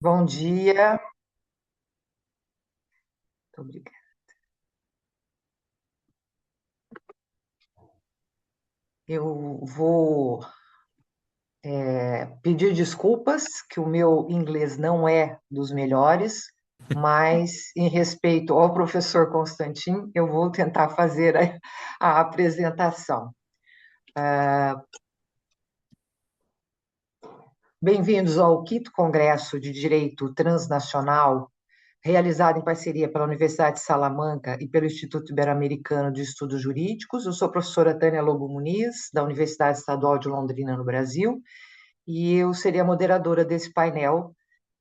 Bom dia. Muito obrigada. Eu vou pedir desculpas, que o meu inglês não é dos melhores, mas em respeito ao professor Constantin, eu vou tentar fazer a apresentação. Bem-vindos ao 5º Congresso de Direito Transnacional, realizado em parceria pela Universidade de Salamanca e pelo Instituto Ibero-Americano de Estudos Jurídicos. Eu sou a professora Tânia Lobo Muniz, da Universidade Estadual de Londrina, no Brasil, e eu seria a moderadora desse painel,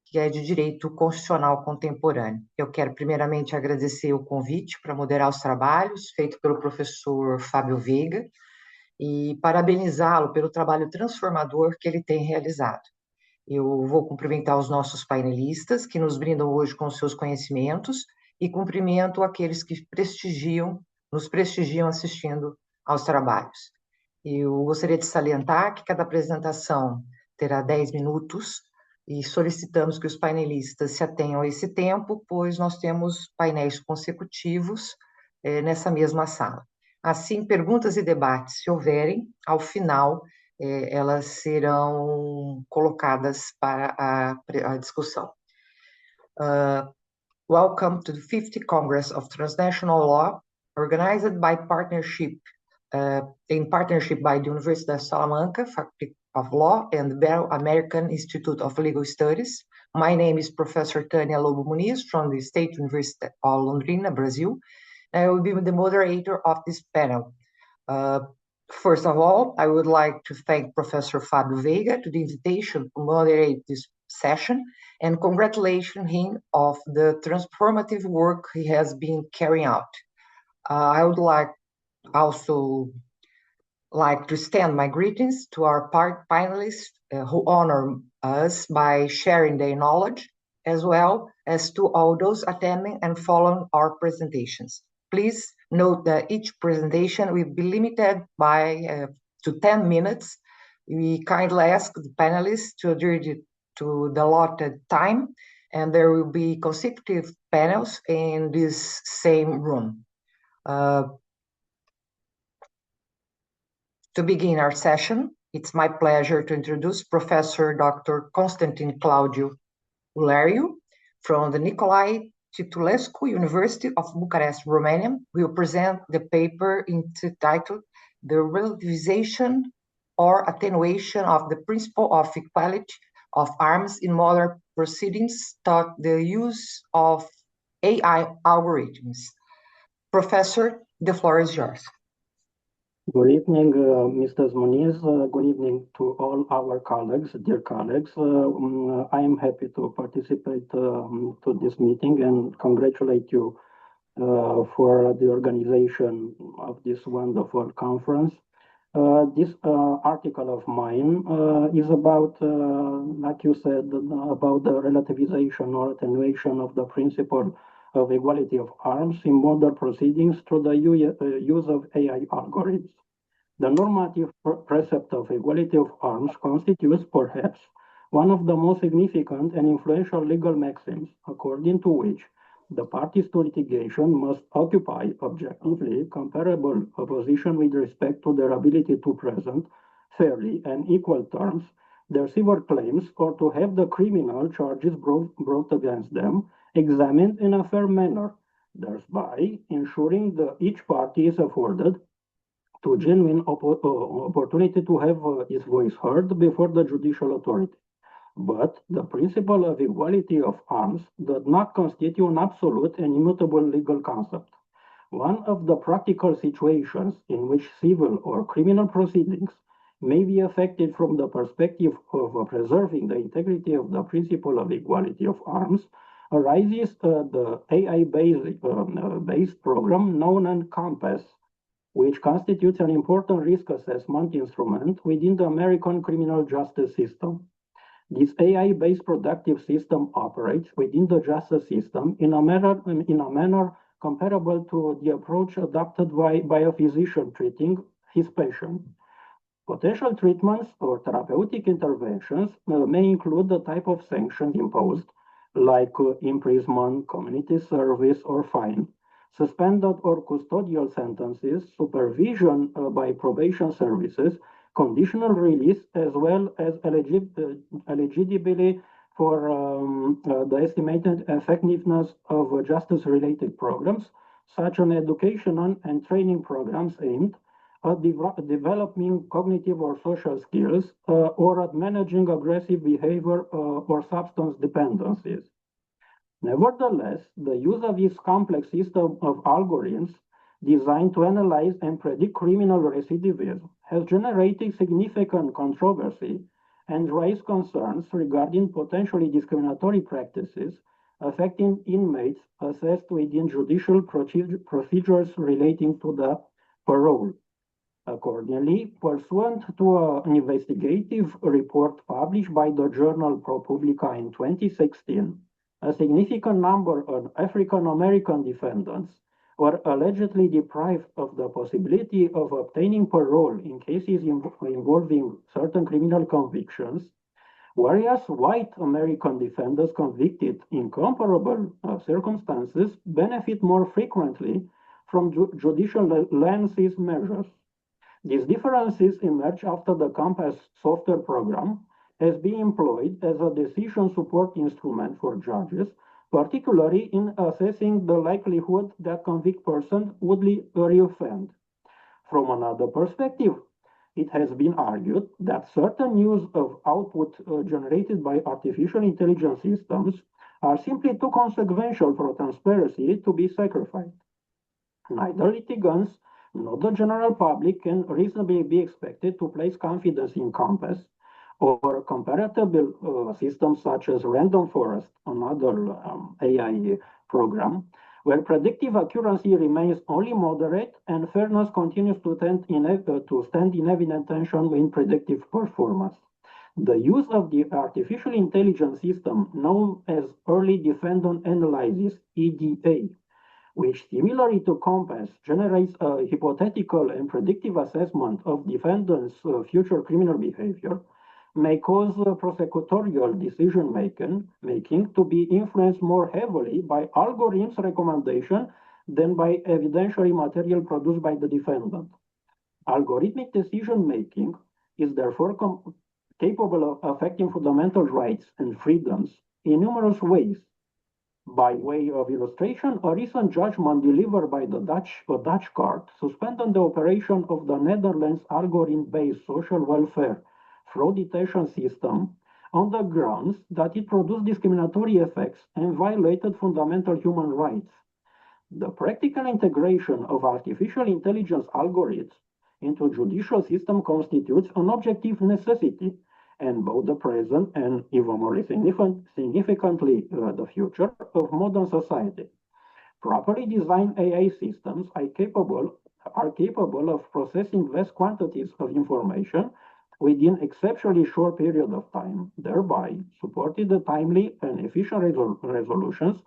que é de Direito Constitucional Contemporâneo. Eu quero primeiramente agradecer o convite para moderar os trabalhos, feito pelo professor Fábio Veiga, e parabenizá-lo pelo trabalho transformador que ele tem realizado. Eu vou cumprimentar os nossos painelistas, que nos brindam hoje com seus conhecimentos, e cumprimento aqueles que nos prestigiam assistindo aos trabalhos. Eu gostaria de salientar que cada apresentação terá 10 minutos e solicitamos que os painelistas se atenham a esse tempo, pois nós temos painéis consecutivos nessa mesma sala. Assim, perguntas e debates, se houverem, ao final, elas serão colocadas para a discussão. Welcome to the 50th Congress of Transnational Law, organized by in partnership by the University of Salamanca, Faculty of Law, and the Ibero-American Institute of Legal Studies. My name is Professor Tânia Lobo Muniz from the State University of Londrina, Brazil. I will be the moderator of this panel. First of all, I would like to thank Professor Fábio Veiga to the invitation to moderate this session and congratulate him of the transformative work he has been carrying out. I would also like to extend my greetings to our panelists who honor us by sharing their knowledge, as well as to all those attending and following our presentations. Please note that each presentation will be limited to 10 minutes. We kindly ask the panelists to adhere to the allotted time, and there will be consecutive panels in this same room. To begin our session, it's my pleasure to introduce Professor Dr. Constantin Claudiu Uleriu from the Nicolae Titulescu University of Bucharest, Romania, will present the paper entitled The Relativization or Attenuation of the Principle of Equality of Arms in Modern Proceedings Through the Use of AI Algorithms. Professor, the floor is yours. Good evening, Mr. Muniz. Good evening to all our colleagues, dear colleagues. I am happy to participate to this meeting and congratulate you for the organization of this wonderful conference. This article of mine is about, like you said, about the relativization or attenuation of the principle of equality of arms in modern proceedings through the use of AI algorithms. The normative precept of equality of arms constitutes perhaps one of the most significant and influential legal maxims, according to which the parties to litigation must occupy objectively comparable a position with respect to their ability to present fairly and equal terms their civil claims or to have the criminal charges brought against them examined in a fair manner, thereby ensuring that each party is afforded to genuine opportunity to have its voice heard before the judicial authority. But the principle of equality of arms does not constitute an absolute and immutable legal concept. One of the practical situations in which civil or criminal proceedings may be affected from the perspective of preserving the integrity of the principle of equality of arms arises the AI-based program known as COMPAS, which constitutes an important risk assessment instrument within the American criminal justice system. This AI-based productive system operates within the justice system in a manner comparable to the approach adopted by a physician treating his patient. Potential treatments or therapeutic interventions may include the type of sanctions imposed, like imprisonment, community service, or fine, suspended or custodial sentences, supervision by probation services, conditional release, as well as eligibility for the estimated effectiveness of justice-related programs, such as educational and training programs aimed at developing cognitive or social skills or at managing aggressive behavior or substance dependencies. Nevertheless, the use of this complex system of algorithms designed to analyze and predict criminal recidivism has generated significant controversy and raised concerns regarding potentially discriminatory practices affecting inmates assessed within judicial procedures relating to the parole. Accordingly, pursuant to an investigative report published by the journal ProPublica in 2016, a significant number of African American defendants were allegedly deprived of the possibility of obtaining parole in cases involving certain criminal convictions, whereas white American defendants convicted in comparable circumstances benefit more frequently from judicial leniency measures. These differences emerge after the COMPAS software program has been employed as a decision support instrument for judges, particularly in assessing the likelihood that convicted person would reoffend. From another perspective, it has been argued that certain use of output generated by artificial intelligence systems are simply too consequential for transparency to be sacrificed. Neither litigants nor the general public can reasonably be expected to place confidence in COMPAS or comparable systems such as Random Forest, another AI program, where predictive accuracy remains only moderate and fairness continues to stand in evident tension with predictive performance. The use of the artificial intelligence system known as Early Defendant Analysis, EDA, which similarly to COMPAS generates a hypothetical and predictive assessment of defendants' future criminal behavior, may cause prosecutorial decision making to be influenced more heavily by algorithms recommendation than by evidentiary material produced by the defendant. Algorithmic decision making is therefore capable of affecting fundamental rights and freedoms in numerous ways. By way of illustration, a recent judgment delivered by the Dutch court suspended the operation of the Netherlands algorithm-based social welfare fraud detection system on the grounds that it produced discriminatory effects and violated fundamental human rights. The practical integration of artificial intelligence algorithms into judicial system constitutes an objective necessity, and both the present and even more significantly the future of modern society. Properly designed AI systems are capable of processing vast quantities of information within exceptionally short period of time, thereby supporting the timely and efficient resolutions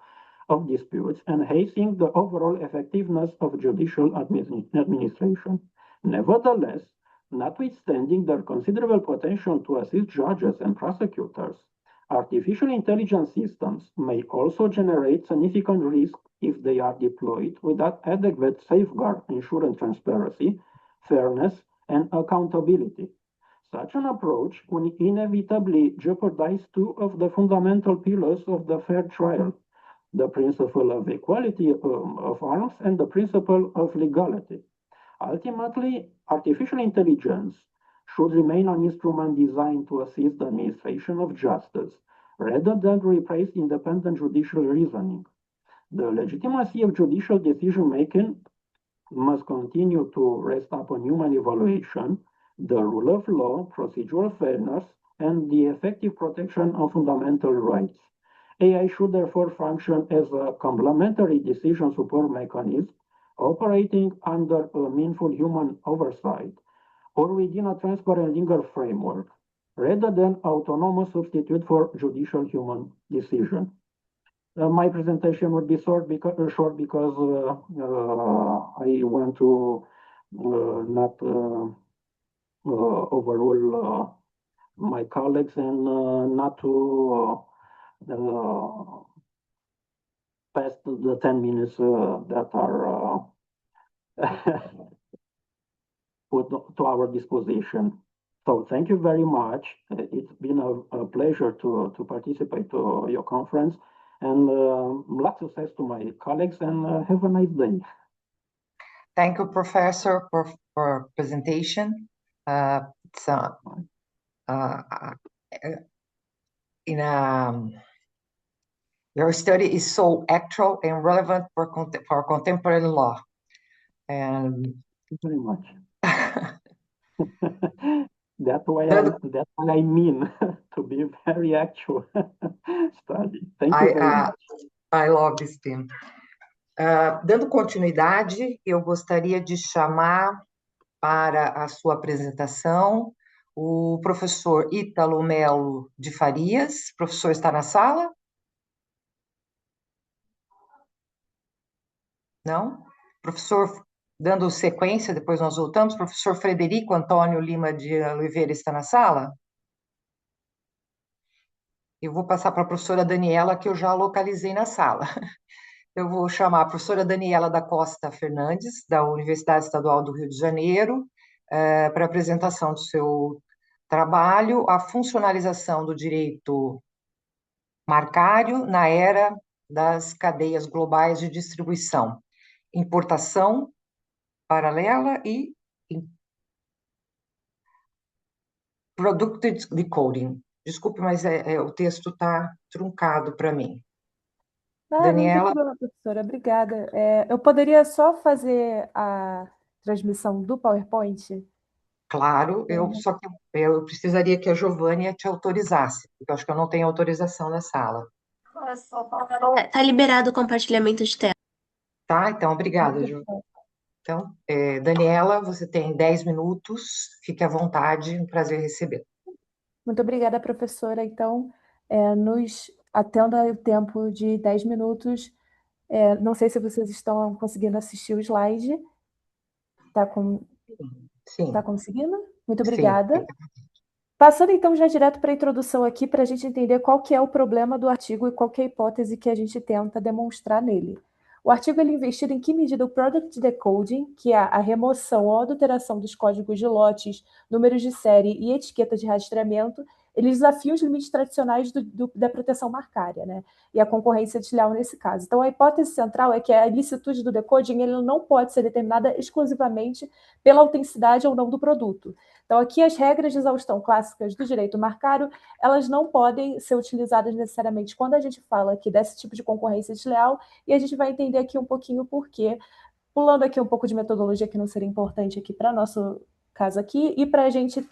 of disputes, enhancing the overall effectiveness of judicial administration. Nevertheless, notwithstanding their considerable potential to assist judges and prosecutors, artificial intelligence systems may also generate significant risk if they are deployed without adequate safeguard ensuring transparency, fairness, and accountability. Such an approach will inevitably jeopardize two of the fundamental pillars of the fair trial, the principle of equality of arms and the principle of legality. Ultimately, artificial intelligence should remain an instrument designed to assist the administration of justice rather than replace independent judicial reasoning. The legitimacy of judicial decision-making must continue to rest upon human evaluation, the rule of law, procedural fairness, and the effective protection of fundamental rights. AI should therefore function as a complementary decision support mechanism operating under a meaningful human oversight or within a transparent legal framework, rather than autonomous substitute for judicial human decision. My presentation would be short because I want to not overrule my colleagues and not to pass the 10 minutes that are put to our disposition. So thank you very much. It's been a pleasure to participate to your conference, and lots of success to my colleagues, and have a nice day. Thank you, Professor, for presentation. It's your study is so actual and relevant for contemporary law. And Thank you very much. That's what I mean to be very actual study. Thank you very much. I love this theme. Dando continuidade, eu gostaria de chamar para a sua apresentação o professor Ítalo Melo de Farias. O professor está na sala? Não? Professor, dando sequência, depois nós voltamos. Professor Frederico Antônio Lima de Oliveira está na sala? Eu vou passar para a professora Daniela, que eu já localizei na sala. Eu vou chamar a professora Daniela da Costa Fernandes, da Universidade Estadual do Rio de Janeiro, para a apresentação do seu trabalho, a funcionalização do direito marcário na era das cadeias globais de distribuição, importação paralela e product decoding. Desculpe, mas o texto está truncado para mim. Daniela. Não tem problema, professora, obrigada. Eu poderia só fazer a transmissão do PowerPoint? Claro, só que eu precisaria que a Giovânia te autorizasse, porque eu acho que eu não tenho autorização na sala. Está liberado o compartilhamento de tela. Tá, então, obrigada, Giovânia. Então, Daniela, você tem 10 minutos, fique à vontade, um prazer receber. Muito obrigada, professora. Então, nos atenda o tempo de 10 minutos. Não sei se vocês estão conseguindo assistir o slide. Sim. Está conseguindo? Muito obrigada. Sim. Passando, então, já direto para a introdução aqui, para a gente entender qual que é o problema do artigo e qual que é a hipótese que a gente tenta demonstrar nele. O artigo ele investiga em que medida o Product Decoding, que é a remoção ou adulteração dos códigos de lotes, números de série e etiquetas de rastreamento, ele desafia os limites tradicionais da proteção marcária, né? E a concorrência desleal nesse caso. Então, a hipótese central é que a ilicitude do decoding ele não pode ser determinada exclusivamente pela autenticidade ou não do produto. Então, aqui as regras de exaustão clássicas do direito marcário, elas não podem ser utilizadas necessariamente quando a gente fala aqui desse tipo de concorrência desleal, e a gente vai entender aqui um pouquinho o porquê, pulando aqui um pouco de metodologia que não seria importante aqui para nosso caso aqui, e para a gente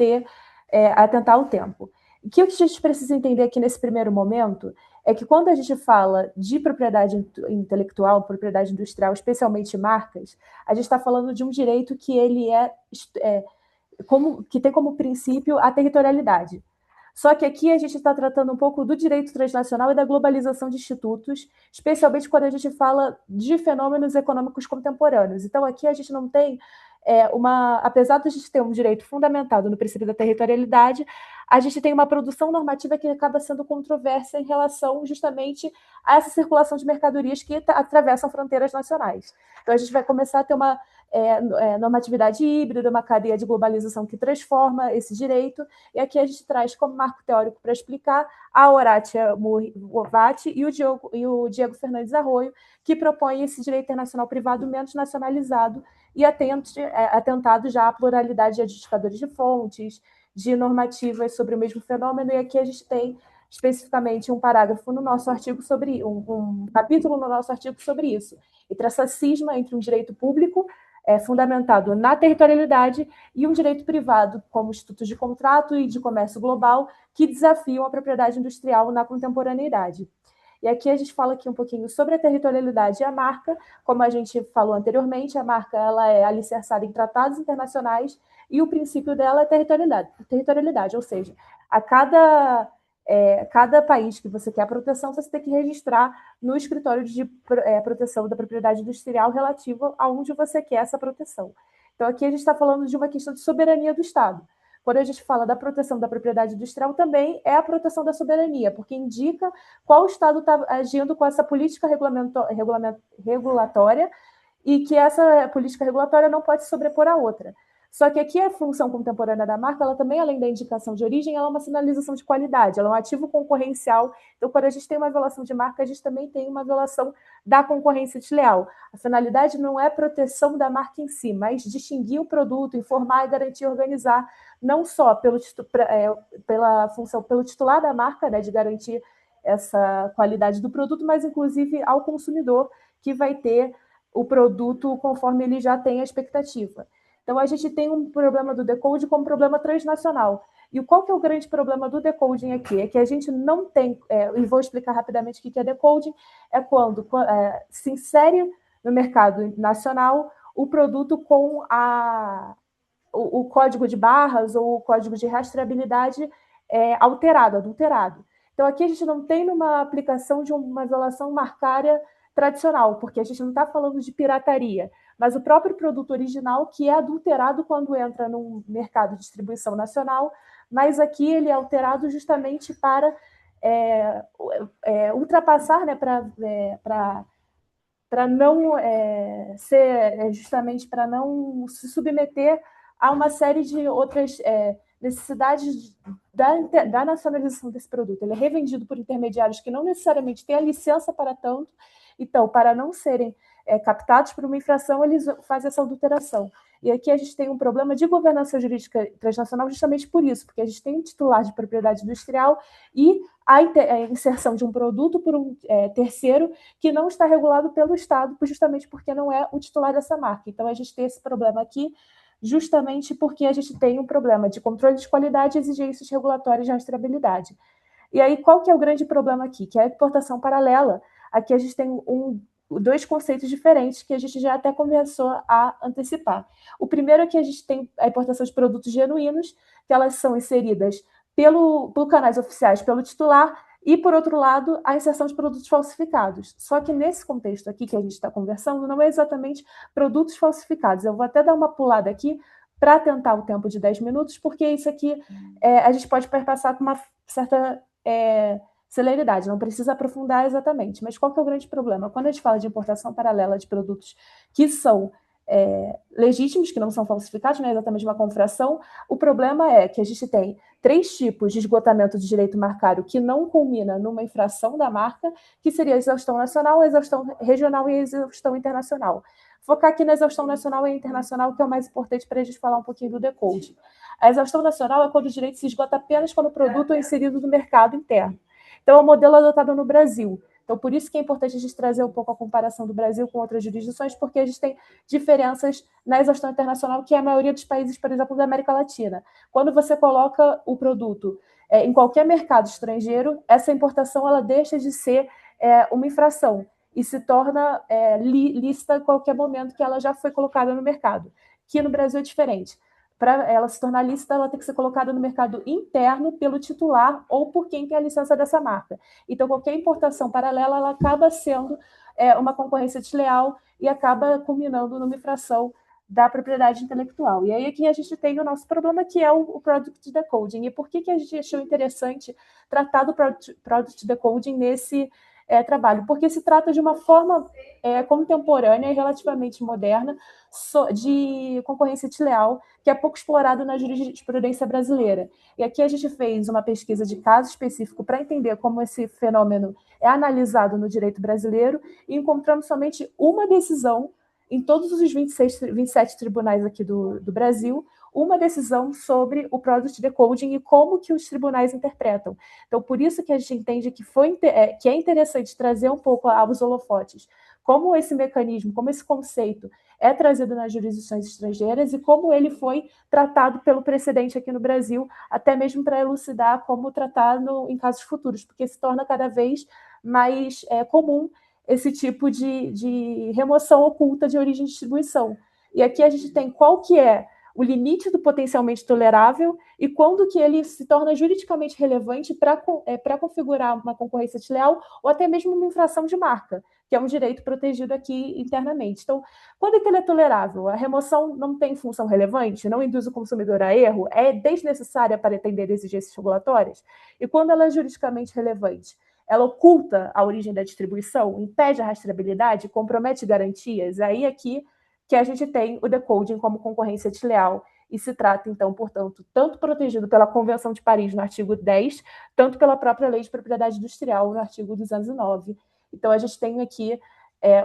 atentar ao tempo. O que a gente precisa entender aqui nesse primeiro momento é que quando a gente fala de propriedade intelectual, propriedade industrial, especialmente marcas, a gente está falando de um direito que ele que tem como princípio a territorialidade. Só que aqui a gente está tratando um pouco do direito transnacional e da globalização de institutos, especialmente quando a gente fala de fenômenos econômicos contemporâneos. Então, aqui a gente não tem apesar de a gente ter um direito fundamentado no princípio da territorialidade, a gente tem uma produção normativa que acaba sendo controversa em relação justamente a essa circulação de mercadorias que atravessam fronteiras nacionais. Então, a gente vai começar a ter uma normatividade híbrida, uma cadeia de globalização que transforma esse direito, e aqui a gente traz como marco teórico para explicar a Horátia Movati e o Diego Fernandes Arroio, que propõem esse direito internacional privado menos nacionalizado e atentado já à pluralidade de adjudicadores de fontes, de normativas sobre o mesmo fenômeno, e aqui a gente tem especificamente um parágrafo no nosso artigo sobre um capítulo no nosso artigo sobre isso, e traça cisma entre um direito público fundamentado na territorialidade e um direito privado, como institutos de contrato e de comércio global, que desafiam a propriedade industrial na contemporaneidade. E aqui a gente fala aqui um pouquinho sobre a territorialidade e a marca. Como a gente falou anteriormente, a marca ela é alicerçada em tratados internacionais e o princípio dela é territorialidade, ou seja, a cada país que você quer a proteção, você tem que registrar no escritório de proteção da propriedade industrial relativo a onde você quer essa proteção. Então, aqui a gente está falando de uma questão de soberania do Estado. quando a gente fala da proteção da propriedade industrial, também é a proteção da soberania, porque indica qual Estado está agindo com essa política regulatória e que essa política regulatória não pode se sobrepor à outra. Só que aqui a função contemporânea da marca, ela também, além da indicação de origem, ela é uma sinalização de qualidade, ela é um ativo concorrencial. Então, quando a gente tem uma violação de marca, a gente também tem uma violação da concorrência desleal. A finalidade não é proteção da marca em si, mas distinguir o produto, informar e garantir organizar, não só pela função, pelo titular da marca, né, de garantir essa qualidade do produto, mas inclusive ao consumidor, que vai ter o produto conforme ele já tem a expectativa. Então, a gente tem um problema do decode como problema transnacional. E qual que é o grande problema do decoding aqui? É que a gente não tem, e vou explicar rapidamente o que é decoding, é quando se insere no mercado nacional o produto com o código de barras ou o código de rastreabilidade alterado, adulterado. Então, aqui a gente não tem uma aplicação de uma violação marcária tradicional, porque a gente não está falando de pirataria, mas o próprio produto original que é adulterado quando entra num mercado de distribuição nacional, mas aqui ele é alterado justamente para ultrapassar, né, para não ser, justamente para não se submeter a uma série de outras necessidades da nacionalização desse produto. Ele é revendido por intermediários que não necessariamente têm a licença para tanto, então, para não serem captados por uma infração, eles fazem essa adulteração. E aqui a gente tem um problema de governança jurídica transnacional justamente por isso, porque a gente tem um titular de propriedade industrial e a inserção de um produto por um terceiro que não está regulado pelo Estado, justamente porque não é o titular dessa marca. Então, a gente tem esse problema aqui justamente porque a gente tem um problema de controle de qualidade e exigências regulatórias de rastreabilidade. E aí, qual que é o grande problema aqui? Que é a importação paralela. Aqui a gente tem dois conceitos diferentes que a gente já até começou a antecipar. O primeiro é que a gente tem a importação de produtos genuínos, que elas são inseridas por canais oficiais, pelo titular, e, por outro lado, a inserção de produtos falsificados. Só que nesse contexto aqui que a gente está conversando, não é exatamente produtos falsificados. Eu vou até dar uma pulada aqui para tentar o tempo de 10 minutos, porque isso aqui a gente pode perpassar com uma certa celeridade, não precisa aprofundar exatamente. Mas qual que é o grande problema? Quando a gente fala de importação paralela de produtos que são legítimos, que não são falsificados, não é exatamente uma confração, o problema é que a gente tem 3 tipos de esgotamento de direito marcário que não culmina numa infração da marca, que seria a exaustão nacional, a exaustão regional e a exaustão internacional. Focar aqui na exaustão nacional e internacional, que é o mais importante para a gente falar um pouquinho do decode. A exaustão nacional é quando o direito se esgota apenas quando o produto é inserido no mercado interno. Então, é o modelo adotado no Brasil. Então, por isso que é importante a gente trazer um pouco a comparação do Brasil com outras jurisdições, porque a gente tem diferenças na exaustão internacional, que é a maioria dos países, por exemplo, da América Latina. Quando você coloca o produto em qualquer mercado estrangeiro, essa importação ela deixa de ser uma infração e se torna lícita a qualquer momento que ela já foi colocada no mercado. Que no Brasil é diferente. Para ela se tornar lícita, ela tem que ser colocada no mercado interno pelo titular ou por quem tem a licença dessa marca. Então, qualquer importação paralela, ela acaba sendo uma concorrência desleal e acaba culminando numa infração da propriedade intelectual. E aí aqui a gente tem o nosso problema, que é o Product Decoding. E por que a gente achou interessante tratar do Product Decoding nesse trabalho? Porque se trata de uma forma contemporânea e relativamente moderna de concorrência desleal, que é pouco explorado na jurisprudência brasileira. E aqui a gente fez uma pesquisa de caso específico para entender como esse fenômeno é analisado no direito brasileiro e encontramos somente uma decisão em todos os 27 tribunais aqui do Brasil, uma decisão sobre o Product Decoding e como que os tribunais interpretam. Então, por isso que a gente entende que é interessante trazer um pouco aos holofotes como esse mecanismo, como esse conceito é trazido nas jurisdições estrangeiras e como ele foi tratado pelo precedente aqui no Brasil, até mesmo para elucidar como tratar em casos futuros, porque se torna cada vez mais comum esse tipo de remoção oculta de origem e distribuição. E aqui a gente tem qual que é o limite do potencialmente tolerável e quando que ele se torna juridicamente relevante para configurar uma concorrência desleal ou até mesmo uma infração de marca, que é um direito protegido aqui internamente. Então, quando é que ele é tolerável? A remoção não tem função relevante, não induz o consumidor a erro, é desnecessária para atender exigências regulatórias? E quando ela é juridicamente relevante? Ela oculta a origem da distribuição, impede a rastreabilidade, compromete garantias. Aí aqui que a gente tem o decoding como concorrência desleal e se trata, então, portanto, tanto protegido pela Convenção de Paris, no artigo 10, tanto pela própria Lei de Propriedade Industrial, no artigo 209. Então, a gente tem aqui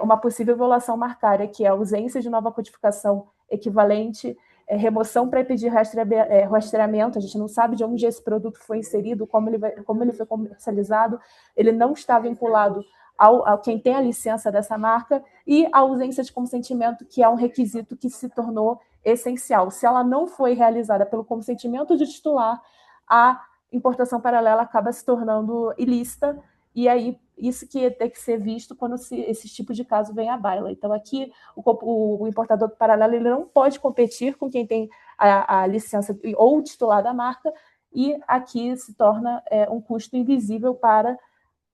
uma possível violação marcária, que é a ausência de nova codificação equivalente, remoção para impedir rastreamento, a gente não sabe de onde esse produto foi inserido, como ele foi comercializado, ele não está vinculado a quem tem a licença dessa marca, e a ausência de consentimento, que é um requisito que se tornou essencial. Se ela não foi realizada pelo consentimento do titular, a importação paralela acaba se tornando ilícita, e aí isso que tem que ser visto quando esse tipo de caso vem à baila. Então, aqui, o importador paralelo ele não pode competir com quem tem a licença ou o titular da marca, e aqui se torna um custo invisível para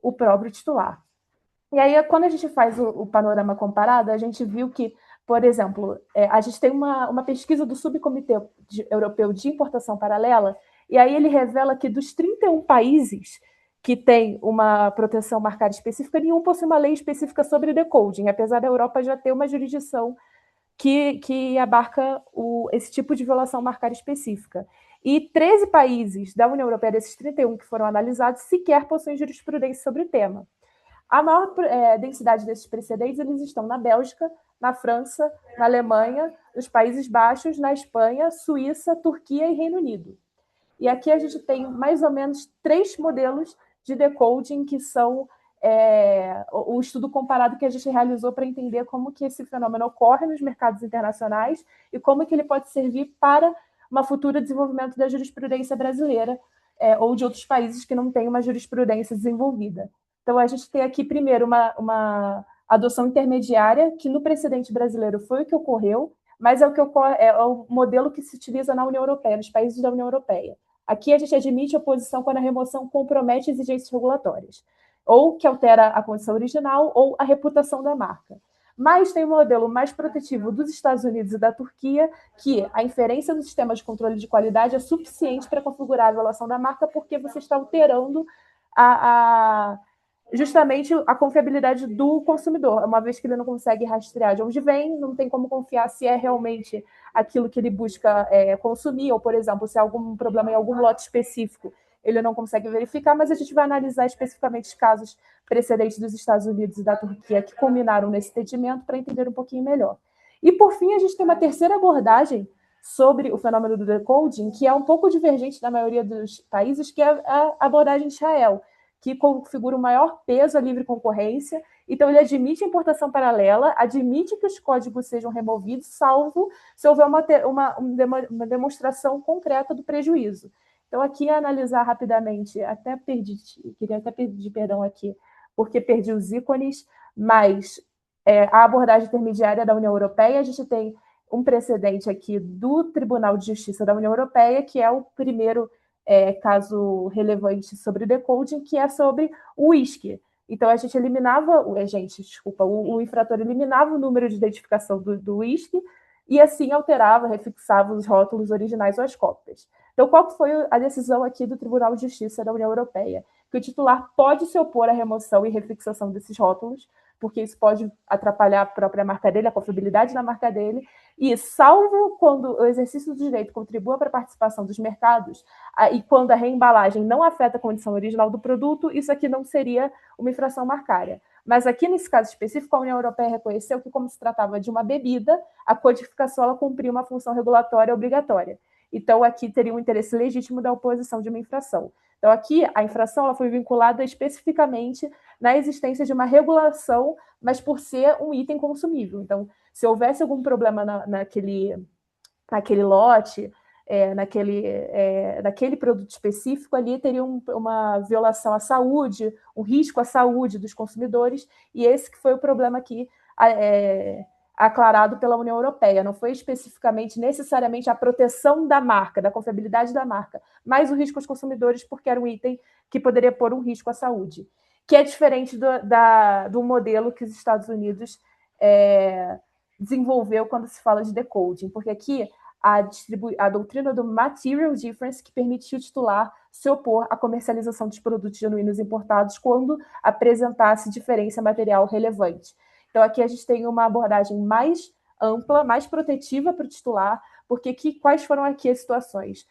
o próprio titular. E aí, quando a gente faz o panorama comparado, a gente viu que, por exemplo, a gente tem uma pesquisa do Subcomitê Europeu de Importação Paralela, e aí ele revela que dos 31 países que têm uma proteção marcada específica, nenhum possui uma lei específica sobre decoding, apesar da Europa já ter uma jurisdição que abarca esse tipo de violação marcada específica. E 13 países da União Europeia, desses 31 que foram analisados, sequer possuem jurisprudência sobre o tema. A maior densidade desses precedentes eles estão na Bélgica, na França, na Alemanha, nos Países Baixos, na Espanha, Suíça, Turquia e Reino Unido. E aqui a gente tem mais ou menos 3 modelos de decoding que são o estudo comparado que a gente realizou para entender como que esse fenômeno ocorre nos mercados internacionais e como que ele pode servir para uma futura desenvolvimento da jurisprudência brasileira ou de outros países que não têm uma jurisprudência desenvolvida. Então, a gente tem aqui, primeiro, uma adoção intermediária, que no precedente brasileiro foi o que ocorreu, mas é o modelo que se utiliza na União Europeia, nos países da União Europeia. Aqui a gente admite oposição quando a remoção compromete exigências regulatórias, ou que altera a condição original ou a reputação da marca. Mas tem um modelo mais protetivo dos Estados Unidos e da Turquia, que a inferência do sistema de controle de qualidade é suficiente para configurar a violação da marca, porque você está alterando justamente a confiabilidade do consumidor, uma vez que ele não consegue rastrear de onde vem, não tem como confiar se é realmente aquilo que ele busca consumir, ou, por exemplo, se há algum problema em algum lote específico, ele não consegue verificar, mas a gente vai analisar especificamente os casos precedentes dos Estados Unidos e da Turquia que culminaram nesse entendimento para entender um pouquinho melhor. E, por fim, a gente tem uma terceira abordagem sobre o fenômeno do decoding, que é um pouco divergente da maioria dos países, que é a abordagem de Israel, que configura o maior peso à livre concorrência. Então, ele admite a importação paralela, admite que os códigos sejam removidos, salvo se houver uma demonstração concreta do prejuízo. Então, aqui, analisar rapidamente, queria até pedir perdão aqui, porque perdi os ícones, mas a abordagem intermediária da União Europeia, a gente tem um precedente aqui do Tribunal de Justiça da União Europeia, que é o primeiro caso relevante sobre decoding, que é sobre o uísque. Então, a gente eliminava, o infrator eliminava o número de identificação do uísque e assim alterava, refixava os rótulos originais ou as cópias. Então, qual foi a decisão aqui do Tribunal de Justiça da União Europeia? Que o titular pode se opor à remoção e refixação desses rótulos, porque isso pode atrapalhar a própria marca dele, a confiabilidade da marca dele, e salvo quando o exercício do direito contribua para a participação dos mercados, e quando a reembalagem não afeta a condição original do produto, isso aqui não seria uma infração marcária. Mas aqui, nesse caso específico, a União Europeia reconheceu que, como se tratava de uma bebida, a codificação ela cumpria uma função regulatória obrigatória. Então, aqui teria um interesse legítimo da oposição de uma infração. Então, aqui, a infração ela foi vinculada especificamente na existência de uma regulação, mas por ser um item consumível. Então, se houvesse algum problema naquele lote, naquele produto específico, ali teria uma violação à saúde, um risco à saúde dos consumidores, e esse que foi o problema aqui aclarado pela União Europeia, não foi especificamente, necessariamente, a proteção da marca, da confiabilidade da marca, mas o risco aos consumidores, porque era um item que poderia pôr um risco à saúde, que é diferente do modelo que os Estados Unidos desenvolveu quando se fala de decoding, porque aqui a doutrina do material difference, que permitiu o titular se opor à comercialização dos produtos genuínos importados quando apresentasse diferença material relevante. Então, aqui a gente tem uma abordagem mais ampla, mais protetiva para o titular, porque quais foram aqui as situações?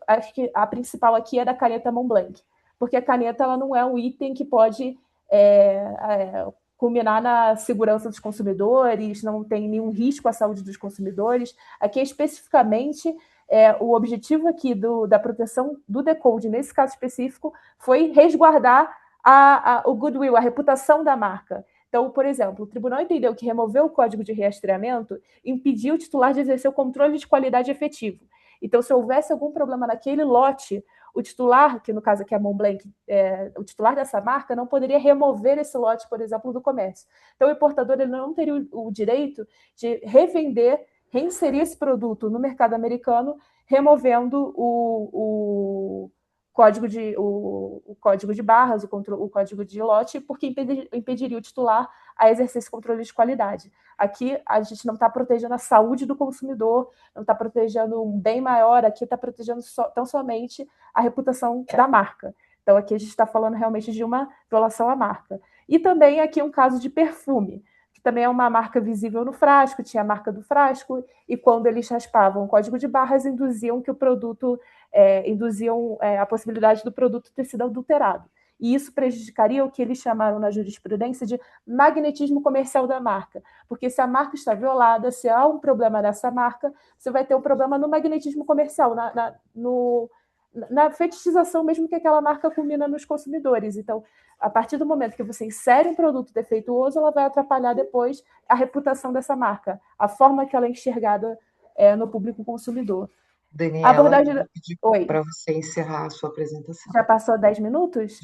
Acho que a principal aqui é da caneta Montblanc, porque a caneta ela não é um item que pode culminar na segurança dos consumidores, não tem nenhum risco à saúde dos consumidores. Aqui, especificamente, o objetivo aqui da proteção do decode, nesse caso específico, foi resguardar o goodwill, a reputação da marca. Então, por exemplo, o tribunal entendeu que remover o código de rastreamento impediu o titular de exercer o controle de qualidade efetivo. Então, se houvesse algum problema naquele lote, o titular, que no caso aqui é a Montblanc, o titular dessa marca não poderia remover esse lote, por exemplo, do comércio. Então, o importador ele não teria o direito de revender, reinserir esse produto no mercado americano, removendo o código de barras, o código de lote, porque impediria o titular a exercer esse controle de qualidade. Aqui a gente não está protegendo a saúde do consumidor, não está protegendo um bem maior, aqui está protegendo tão somente a reputação da marca. Então aqui a gente está falando realmente de uma violação à marca. E também aqui um caso de perfume, que também é uma marca visível no frasco, tinha a marca do frasco, e quando eles raspavam o código de barras, induziam que o produto a possibilidade do produto ter sido adulterado. E isso prejudicaria o que eles chamaram na jurisprudência de magnetismo comercial da marca. Porque se a marca está violada, se há um problema nessa marca, você vai ter um problema no magnetismo comercial, na fetichização mesmo que aquela marca culmina nos consumidores. Então, a partir do momento que você insere um produto defeituoso, ela vai atrapalhar depois a reputação dessa marca, a forma que ela é enxergada no público consumidor. A Daniela, eu abordagem. vou pedir Oi, para você encerrar a sua apresentação. já passou 10 minutos?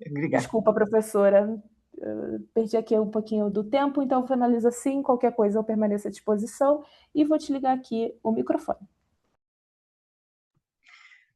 Obrigada. Desculpa, professora. Perdi aqui um pouquinho do tempo, então finaliza assim. Qualquer coisa eu permaneço à disposição e vou te ligar aqui o microfone.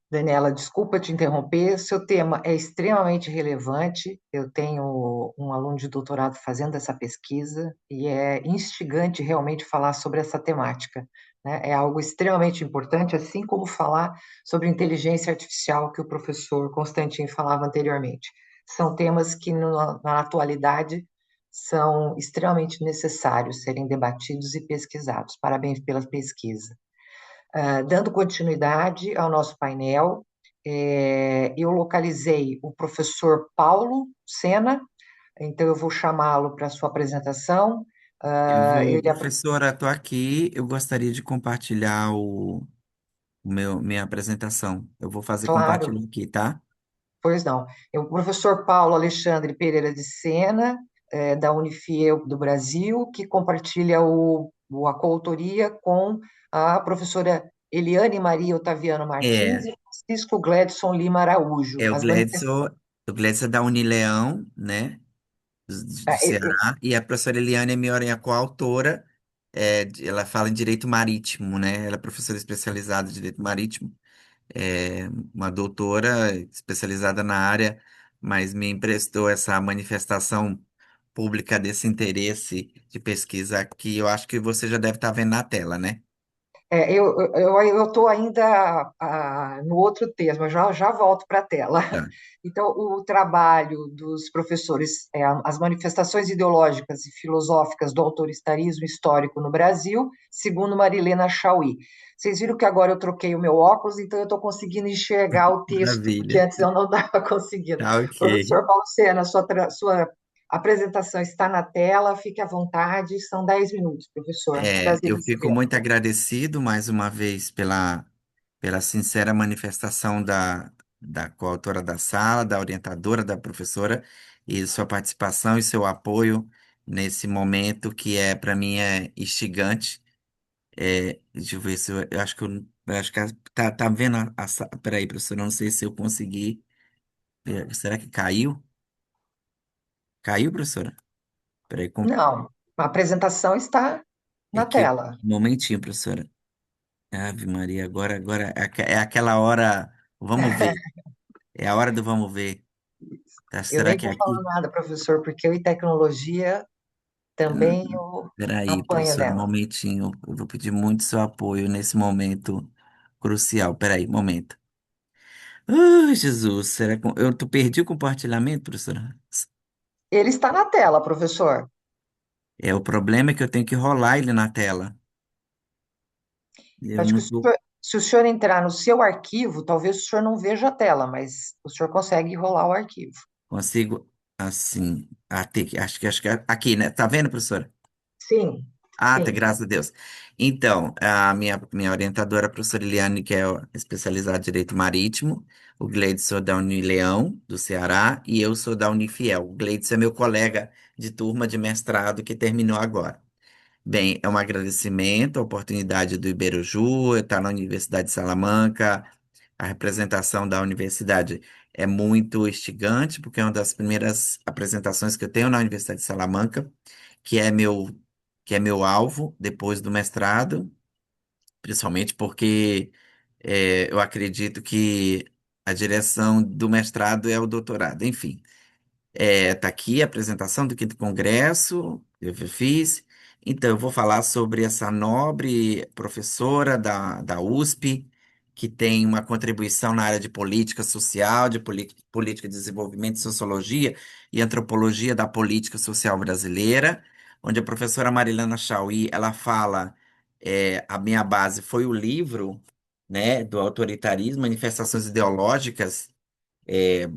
Daniela, desculpa te interromper, seu tema é extremamente relevante. Eu tenho um aluno de doutorado fazendo essa pesquisa e é instigante realmente falar sobre essa temática, né? É algo extremamente importante, assim como falar sobre inteligência artificial, que o professor Constantin falava anteriormente. São temas que, na atualidade, são extremamente necessários serem debatidos e pesquisados. Parabéns pela pesquisa. Dando continuidade ao nosso painel, eu localizei o professor Paulo Sena, então eu vou chamá-lo para a sua apresentação. Ele, Professora, estou aqui. Eu gostaria de compartilhar minha apresentação. Eu vou fazer claro, compartilhar aqui, tá? pois não, é o professor Paulo Alexandre Pereira de Sena, da Unifiel do Brasil, que compartilha a coautoria com a professora Eliane Maria Otaviano Martins É, e Francisco Gledson Lima Araújo. é As manifestações. O Gledson é da Unileão, né? Do Ceará, e a professora Eliane é minha coautora. Ela fala em direito marítimo, né? Ela é professora especializada em direito marítimo, é uma doutora especializada na área, mas me emprestou essa manifestação pública desse interesse de pesquisa que eu acho que você já deve estar vendo na tela, né? Eu estou ainda no outro tema, já volto para a tela. Tá. Então, o trabalho dos professores, as manifestações ideológicas e filosóficas do autoritarismo histórico no Brasil, segundo Marilena Chauí. Vocês viram que agora eu troquei o meu óculos, então eu estou conseguindo enxergar o texto, porque Maravilha. antes eu não estava conseguindo. Tá, ok. Professor Paulo Sena, sua apresentação está na tela, fique à vontade, são 10 minutos, professor. Prazer em Eu fico recebê-lo. muito agradecido mais uma vez pela sincera manifestação da coautora da sala, da orientadora, da professora, e sua participação e seu apoio nesse momento que para mim é instigante. Deixa eu ver se eu acho que eu acho que tá vendo peraí, professor, eu não sei se eu consegui. Será que caiu? Caiu, professora? Peraí, Não. A apresentação está É na que, tela. um momentinho, professora. Ave Maria, agora é aquela hora, vamos ver. É a hora do vamos ver. Tá, Eu será nem que é vou falar aqui? nada, professor, porque eu e tecnologia Hum, também eu Peraí, apanho professora, um nela. momentinho. Eu vou pedir muito seu apoio nesse momento crucial. Peraí, momento. Ai, Jesus, será que tu perdi o compartilhamento, professora? Ele está na tela, professor. É, o problema é que eu tenho que rolar ele na tela. Eu Acho que não tô, se o senhor entrar no seu arquivo, talvez o senhor não veja a tela, mas o senhor consegue rolar o arquivo. consigo assim. Acho que é aqui, né? Tá vendo, professora? Sim, Ah, tá, sim. graças a Deus. Então, a minha orientadora, a professora Eliane, que é especializada em Direito Marítimo, o Gleidson da Unileão, do Ceará, e eu sou da Unifiel. O Gleidson é meu colega de turma de mestrado que terminou agora. Bem, é um agradecimento, a oportunidade do Iberoju, eu estar na Universidade de Salamanca, a representação da universidade é muito instigante, porque é uma das primeiras apresentações que eu tenho na Universidade de Salamanca, que é meu, que é meu alvo depois do mestrado, principalmente porque eu acredito que a direção do mestrado é o doutorado. Enfim, tá aqui a apresentação do quinto congresso, eu fiz. Então, eu vou falar sobre essa nobre professora da USP, que tem uma contribuição na área de política social, de política de desenvolvimento, sociologia e antropologia da política social brasileira, onde a professora Marilena Chauí, ela fala, a minha base foi o livro, né, do autoritarismo, manifestações ideológicas, é,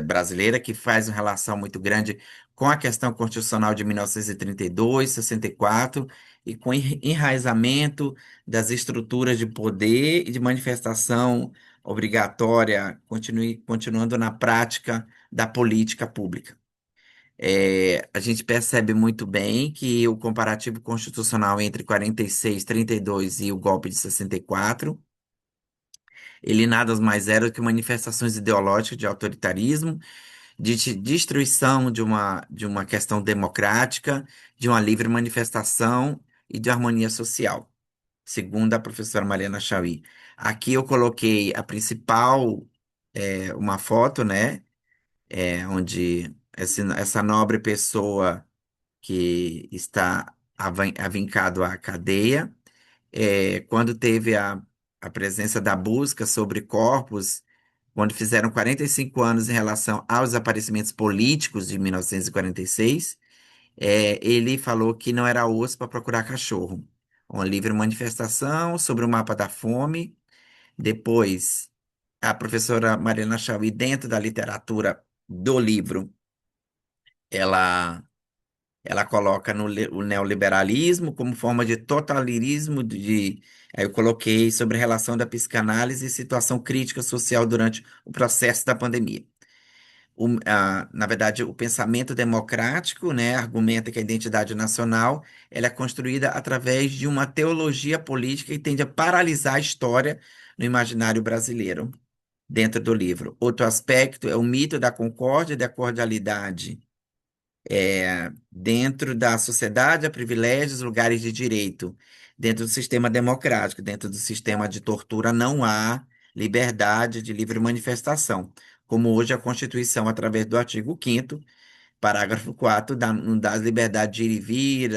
brasileira, que faz uma relação muito grande com a questão constitucional de 1932, 64, e com o enraizamento das estruturas de poder e de manifestação obrigatória, continuando na prática da política pública. A gente percebe muito bem que o comparativo constitucional entre 46, 32 e o golpe de 64, ele nada mais era do que manifestações ideológicas de autoritarismo, de destruição de uma questão democrática, de uma livre manifestação e de harmonia social, segundo a professora Mariana Chauí. Aqui eu coloquei a principal, uma foto, né, onde essa nobre pessoa que está avincado à cadeia, quando teve a presença da busca sobre corpos, quando fizeram 45 anos em relação aos desaparecimentos políticos de 1946, ele falou que não era osso para procurar cachorro. Uma livre manifestação sobre o mapa da fome. Depois, a professora Mariana Chauí, dentro da literatura do livro, ela ela coloca o neoliberalismo como forma de totalitarismo aí eu coloquei sobre a relação da psicanálise e situação crítica social durante o processo da pandemia. Na verdade, o pensamento democrático, né, argumenta que a identidade nacional ela é construída através de uma teologia política que tende a paralisar a história no imaginário brasileiro, dentro do livro. Outro aspecto é o mito da concórdia e da cordialidade, dentro da sociedade há privilégios, lugares de direito. Dentro do sistema democrático, dentro do sistema de tortura, não há liberdade de livre manifestação. Como hoje a Constituição, através do artigo 5º, parágrafo 4, não dá liberdade de ir e vir,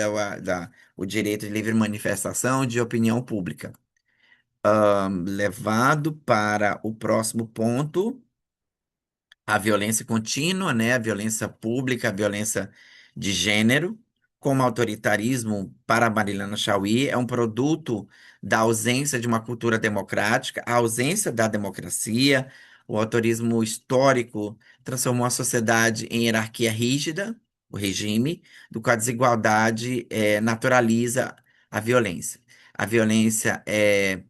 o direito de livre manifestação de opinião pública. Levado para o próximo ponto, a violência contínua, né, a violência pública, a violência de gênero, como autoritarismo para Marilena Chauí, é um produto da ausência de uma cultura democrática, a ausência da democracia, o autorismo histórico transformou a sociedade em hierarquia rígida, o regime, do qual a desigualdade naturaliza a violência. A violência é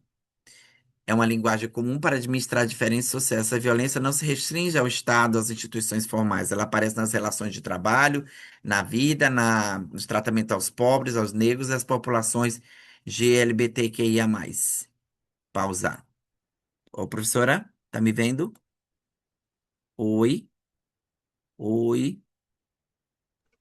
uma linguagem comum para administrar diferentes sociais. Essa violência não se restringe ao Estado, às instituições formais. Ela aparece nas relações de trabalho, na vida, no tratamento aos pobres, aos negros e às populações GLBTQIA+. Pausar. Ô, professora, tá me vendo? Oi, oi.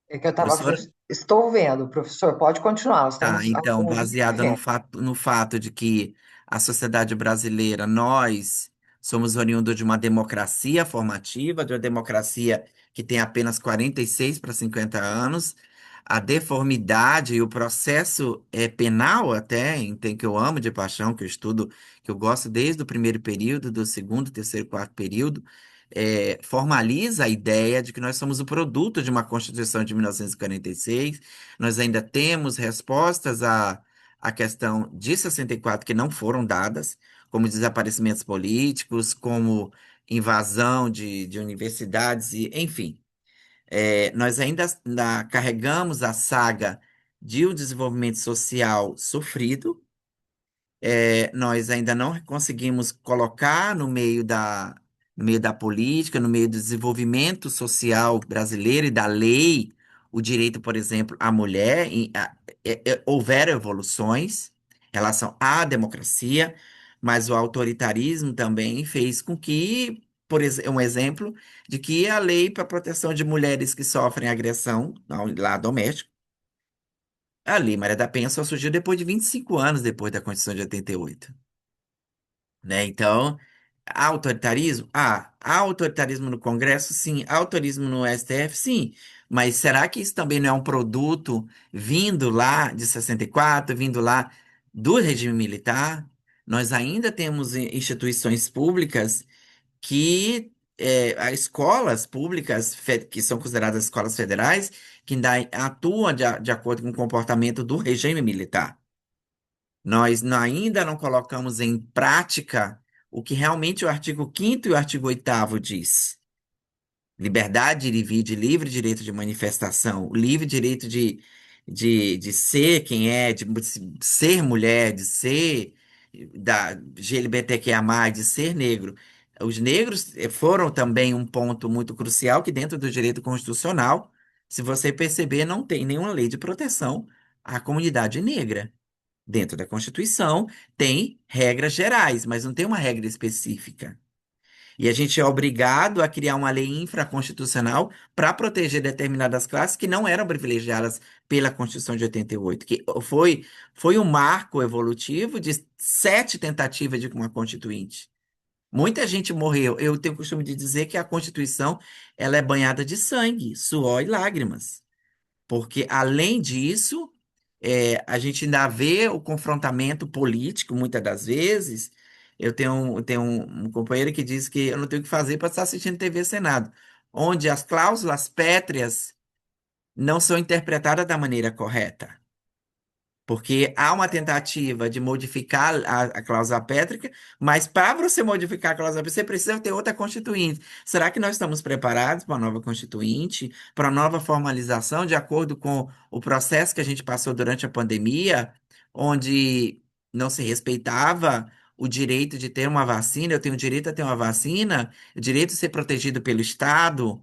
É que eu estava Professora? Estou vendo, professor, pode continuar, nós Tá, temos então, algum vídeo baseada vendo. no fato de que a sociedade brasileira, nós somos oriundos de uma democracia formativa, de uma democracia que tem apenas 46 para 50 anos, a deformidade e o processo penal até, tem que eu amo de paixão, que eu estudo, que eu gosto desde o primeiro período, do segundo, terceiro, quarto período, formaliza a ideia de que nós somos o produto de uma Constituição de 1946. Nós ainda temos respostas à questão de 64 que não foram dadas, como desaparecimentos políticos, como invasão de universidades, e, enfim. Nós ainda carregamos a saga de um desenvolvimento social sofrido, nós ainda não conseguimos colocar no meio da política, no meio do desenvolvimento social brasileiro e da lei, o direito, por exemplo, à mulher. Houveram evoluções em relação à democracia, mas o autoritarismo também fez com que, um exemplo, de que a lei para proteção de mulheres que sofrem agressão lá doméstico, a Lei Maria da Penha só surgiu depois de 25 anos depois da Constituição de 88, né? Então, há autoritarismo? Há autoritarismo no Congresso? Sim. Há autoritarismo no STF? Sim. Mas será que isso também não é um produto vindo lá de 64, vindo lá do regime militar? Nós ainda temos instituições públicas que, há escolas públicas, que são consideradas escolas federais, que ainda atuam de acordo com o comportamento do regime militar. Nós ainda não colocamos em prática o que realmente o artigo 5º e o artigo 8º diz. Liberdade de ir e vir, de livre direito de manifestação, o livre direito de ser quem é, de ser mulher, de ser da GLBTQIA+, de ser negro. Os negros foram também um ponto muito crucial que dentro do direito constitucional, se você perceber, não tem nenhuma lei de proteção à comunidade negra. Dentro da Constituição tem regras gerais, mas não tem uma regra específica. E a gente é obrigado a criar uma lei infraconstitucional para proteger determinadas classes que não eram privilegiadas pela Constituição de 88, que foi um marco evolutivo de 7 tentativas de uma Constituinte. Muita gente morreu. Eu tenho o costume de dizer que a Constituição ela é banhada de sangue, suor e lágrimas. Porque, além disso, a gente ainda vê o confrontamento político, muitas das vezes. Eu tenho um companheiro que diz que eu não tenho o que fazer para estar assistindo TV Senado, onde as cláusulas pétreas não são interpretadas da maneira correta. Porque há uma tentativa de modificar a cláusula pétrica, mas para você modificar a cláusula pétrica, você precisa ter outra constituinte. Será que nós estamos preparados para a nova constituinte, para a nova formalização, de acordo com o processo que a gente passou durante a pandemia, onde não se respeitava o direito de ter uma vacina? Eu tenho o direito a ter uma vacina, o direito de ser protegido pelo Estado.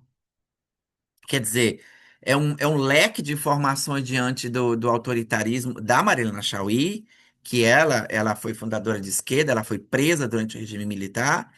Quer dizer, é um leque de informações diante do autoritarismo da Marilena Chaui, que ela foi fundadora de esquerda, ela foi presa durante o regime militar,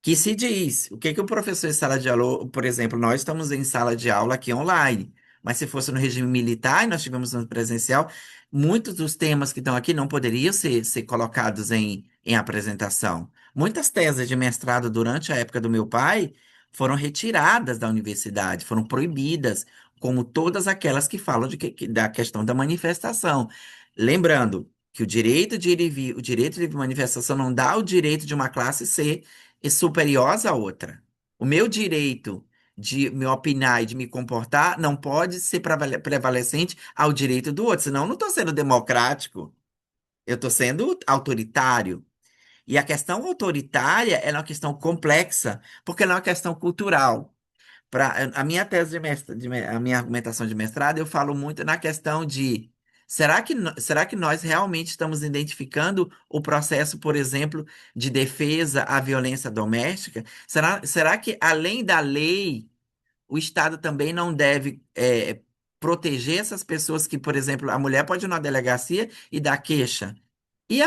que se diz, o que que o professor em sala de aula, por exemplo, nós estamos em sala de aula aqui online, mas se fosse no regime militar e nós estivéssemos no presencial, muitos dos temas que estão aqui não poderiam ser colocados em apresentação. Muitas teses de mestrado durante a época do meu pai foram retiradas da universidade, foram proibidas, como todas aquelas que falam da questão da manifestação. Lembrando que o direito de ir e vir, o direito de livre manifestação não dá o direito de uma classe ser superior à outra. O meu direito de me opinar e de me comportar não pode ser prevalecente ao direito do outro, senão eu não estou sendo democrático, eu estou sendo autoritário. E a questão autoritária é uma questão complexa, porque ela é uma questão cultural. A minha tese a minha argumentação de mestrado, eu falo muito na questão de será que nós realmente estamos identificando o processo, por exemplo, de defesa à violência doméstica? Será que, além da lei, o Estado também não deve proteger essas pessoas que, por exemplo, a mulher pode ir na delegacia e dar queixa? E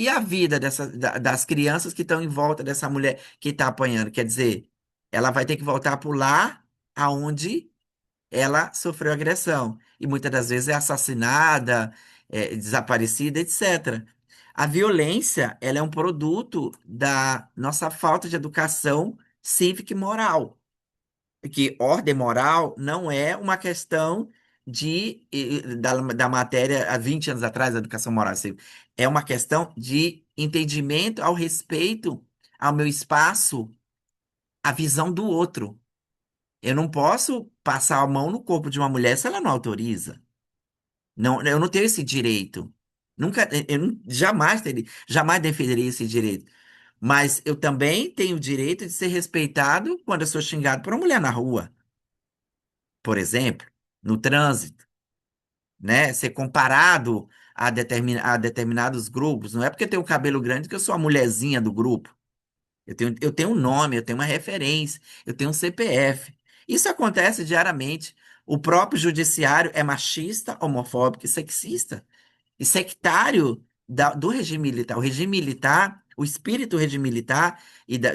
a vida das crianças que estão em volta dessa mulher que está apanhando? Quer dizer, ela vai ter que voltar por lá aonde ela sofreu agressão. E muitas das vezes é assassinada, desaparecida, etc. A violência, ela é um produto da nossa falta de educação cívica e moral. Que ordem moral não é uma questão da matéria há 20 anos atrás, da educação moral cívica. É uma questão de entendimento ao respeito ao meu espaço, à visão do outro. Eu não posso passar a mão no corpo de uma mulher se ela não autoriza. Não, eu não tenho esse direito. Nunca, jamais defenderia esse direito. Mas eu também tenho o direito de ser respeitado quando eu sou xingado por uma mulher na rua, por exemplo, no trânsito, né? Ser comparado a determinados grupos. Não é porque eu tenho cabelo grande que eu sou a mulherzinha do grupo. Eu tenho um nome, eu tenho uma referência, eu tenho um CPF. Isso acontece diariamente. O próprio judiciário é machista, homofóbico e sexista. E sectário do regime militar. O regime militar, o espírito do regime militar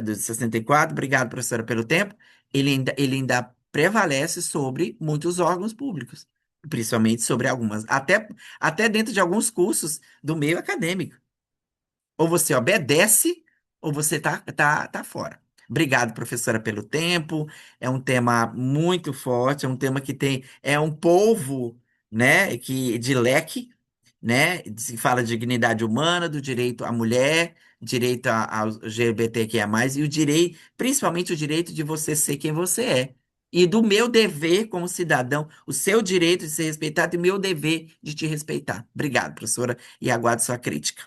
do 64, obrigado, professora, pelo tempo, ele ainda prevalece sobre muitos órgãos públicos, principalmente sobre algumas, até dentro de alguns cursos do meio acadêmico. Ou você obedece, ou você tá fora. Obrigado, professora, pelo tempo. É um tema muito forte, é um tema que é um povo, né, de leque, né? Se fala de dignidade humana, do direito à mulher, direito ao LGBTQIA+, e o direito, principalmente o direito de você ser quem você é. E do meu dever como cidadão, o seu direito de ser respeitado e o meu dever de te respeitar. Obrigado, professora, e aguardo sua crítica.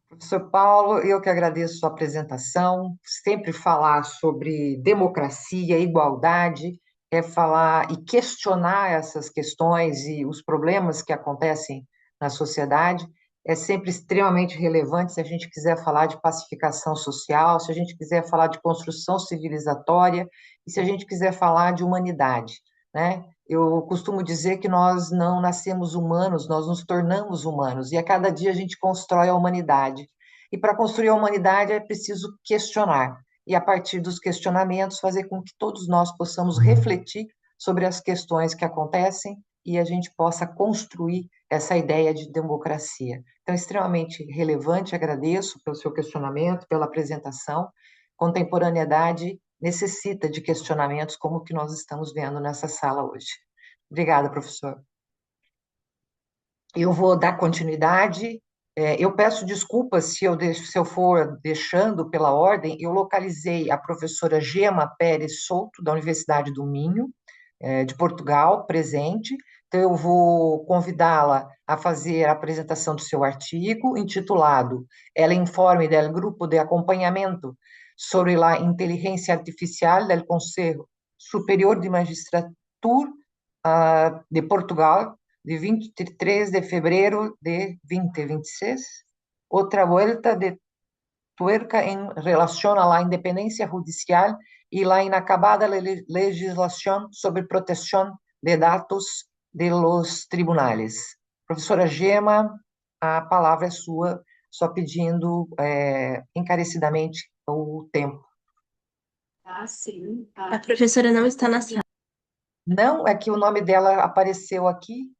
Professor Paulo, eu que agradeço sua apresentação. Sempre falar sobre democracia, igualdade, é falar e questionar essas questões e os problemas que acontecem na sociedade. É sempre extremamente relevante se a gente quiser falar de pacificação social, se a gente quiser falar de construção civilizatória e se a gente quiser falar de humanidade, né? Eu costumo dizer que nós não nascemos humanos, nós nos tornamos humanos, e a cada dia a gente constrói a humanidade. E para construir a humanidade é preciso questionar, e a partir dos questionamentos fazer com que todos nós possamos refletir sobre as questões que acontecem e a gente possa construir essa ideia de democracia. Então, extremamente relevante, agradeço pelo seu questionamento, pela apresentação. Contemporaneidade necessita de questionamentos como o que nós estamos vendo nessa sala hoje. Obrigada, professor. Eu vou dar continuidade. Eu peço desculpas se eu for deixando pela ordem. Eu localizei a professora Gema Pérez Souto, da Universidade do Minho, de Portugal, presente. Então, eu vou convidá-la a fazer a apresentação do seu artigo, intitulado Ela informe del Grupo de Acompanhamento sobre la Inteligência Artificial del Conselho Superior de Magistratura de Portugal, de 23 de febrero de 2026, outra vuelta de tuerca em relação à independência judicial e a inacabada legislação sobre proteção de dados de los tribunales. Professora Gema, a palavra é sua, só pedindo encarecidamente o tempo. Sim. A professora não está na sala. Não, é que o nome dela apareceu aqui,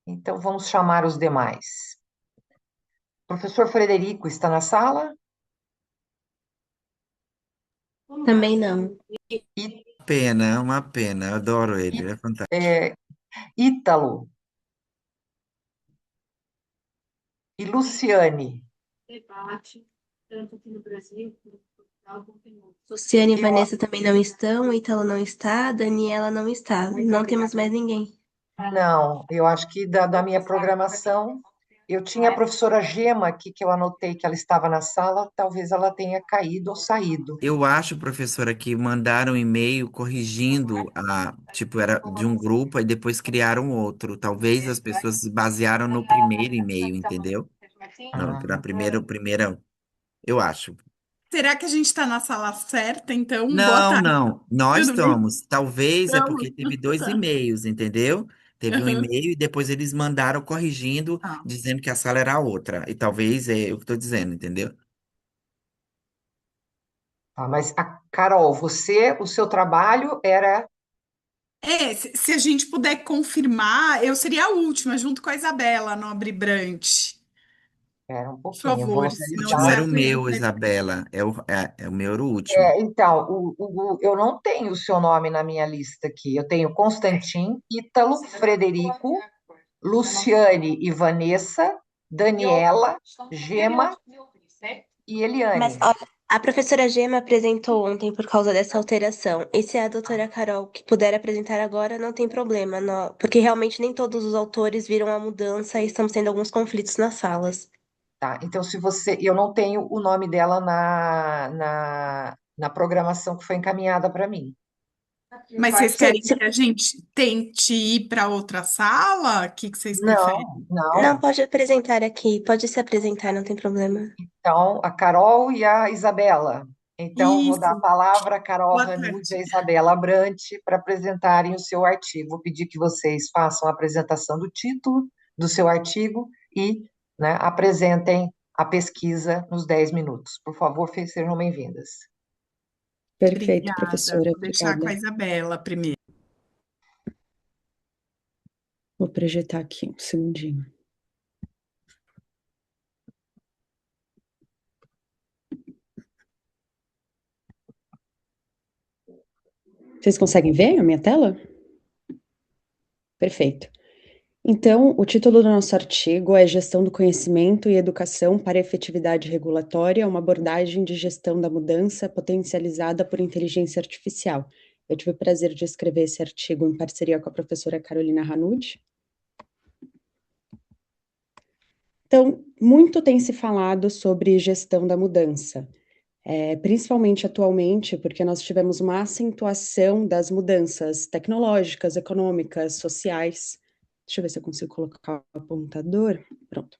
então vamos chamar os demais. Professor Frederico está na sala? Também não. E, Uma pena, eu adoro ele, ele é fantástico. Ítalo e Luciane. Luciane e Eu, Vanessa também não estão, Ítalo não está, Daniela não está. Não temos mais ninguém. não, eu acho que da minha programação, eu tinha a professora Gema aqui, que eu anotei que ela estava na sala, talvez ela tenha caído ou saído. Eu acho, professora, que mandaram um e-mail corrigindo tipo, era de um grupo e depois criaram outro. Talvez as pessoas se basearam no primeiro e-mail, entendeu? Não, Ah, na primeira, eu acho. Será que a gente está na sala certa, então? Boa Não, tarde, não, nós tudo bem? estamos. Talvez é Estamos. porque teve dois Tá. e-mails, entendeu? Teve um Aham. e-mail e depois eles mandaram corrigindo, Ah, dizendo que a sala era outra. E talvez é o que estou dizendo, entendeu? tá, mas, Carol, o seu trabalho era Se a gente puder confirmar, eu seria a última, junto com a Isabela Nobre Brant. Espera um Por pouquinho, eu vou favor, O senão último você era o localizar. meu, apresenta. Isabela. O meu era o último. Então, eu não tenho o seu nome na minha lista aqui. Eu tenho Constantin, Ítalo, Frederico, Luciane e Vanessa, Daniela, Gema e Mas, Eliane. olha, a professora Gema apresentou ontem por causa dessa alteração. E se a doutora Carol que puder apresentar agora, não tem problema, porque realmente nem todos os autores viram a mudança e estamos tendo alguns conflitos nas salas. Tá? Então, se você. Eu não tenho o nome dela na programação que foi encaminhada para mim. Mas vocês Se- querem se- que a gente tente ir para outra sala? O que que vocês preferem? Não, não, não. pode apresentar aqui, pode se apresentar, não tem problema. Então, a Carol e a Isabela. Então, vou dar a Isso, palavra à Carol boa Ranucci e à tarde. Isabela Abrantes para apresentarem o seu artigo. Vou pedir que vocês façam a apresentação do título do seu artigo e, né, apresentem a pesquisa nos 10 minutos. Por favor, sejam bem-vindas. Perfeito, Obrigada. professora. Vou deixar com a Obrigada. Isabela primeiro. Vou projetar aqui um segundinho. Vocês conseguem ver a minha tela? Perfeito. Então, o título do nosso artigo é Gestão do Conhecimento e Educação para Efetividade Regulatória, uma abordagem de gestão da mudança potencializada por inteligência artificial. Eu tive o prazer de escrever esse artigo em parceria com a professora Carolina Ranucci. Então, muito tem se falado sobre gestão da mudança, principalmente atualmente, porque nós tivemos uma acentuação das mudanças tecnológicas, econômicas, sociais. Deixa eu ver se eu consigo colocar o apontador. Pronto.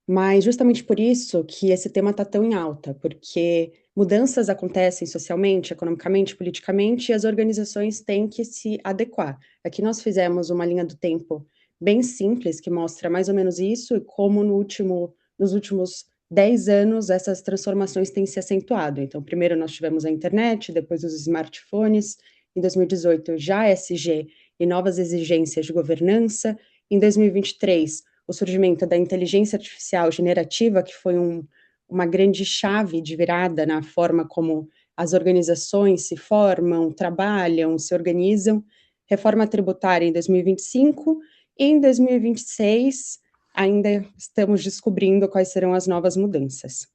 Mas justamente por isso que esse tema está tão em alta, porque mudanças acontecem socialmente, economicamente, politicamente, e as organizações têm que se adequar. Aqui nós fizemos uma linha do tempo bem simples, que mostra mais ou menos isso, e como nos últimos 10 anos essas transformações têm se acentuado. Então, primeiro nós tivemos a internet, depois os smartphones, em 2018 já a ESG e novas exigências de governança, em 2023 o surgimento da inteligência artificial generativa, que foi uma grande chave de virada na forma como as organizações se formam, trabalham, se organizam, reforma tributária em 2025, e em 2026 ainda estamos descobrindo quais serão as novas mudanças.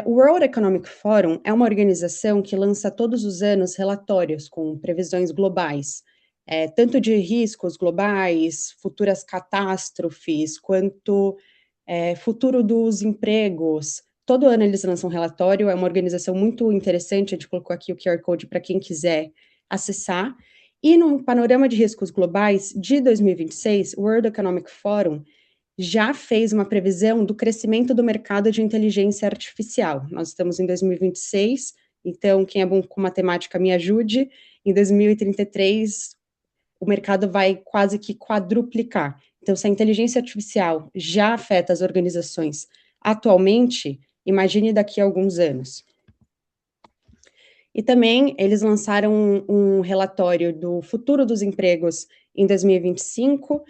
O World Economic Forum é uma organização que lança todos os anos relatórios com previsões globais, tanto de riscos globais, futuras catástrofes, quanto futuro dos empregos. Todo ano eles lançam um relatório, é uma organização muito interessante, a gente colocou aqui o QR Code para quem quiser acessar. E no panorama de riscos globais de 2026, o World Economic Forum já fez uma previsão do crescimento do mercado de inteligência artificial. Nós estamos em 2026, então quem é bom com matemática me ajude. Em 2033, o mercado vai quase que quadruplicar. Então, se a inteligência artificial já afeta as organizações atualmente, imagine daqui a alguns anos. E também eles lançaram um relatório do futuro dos empregos em 2025,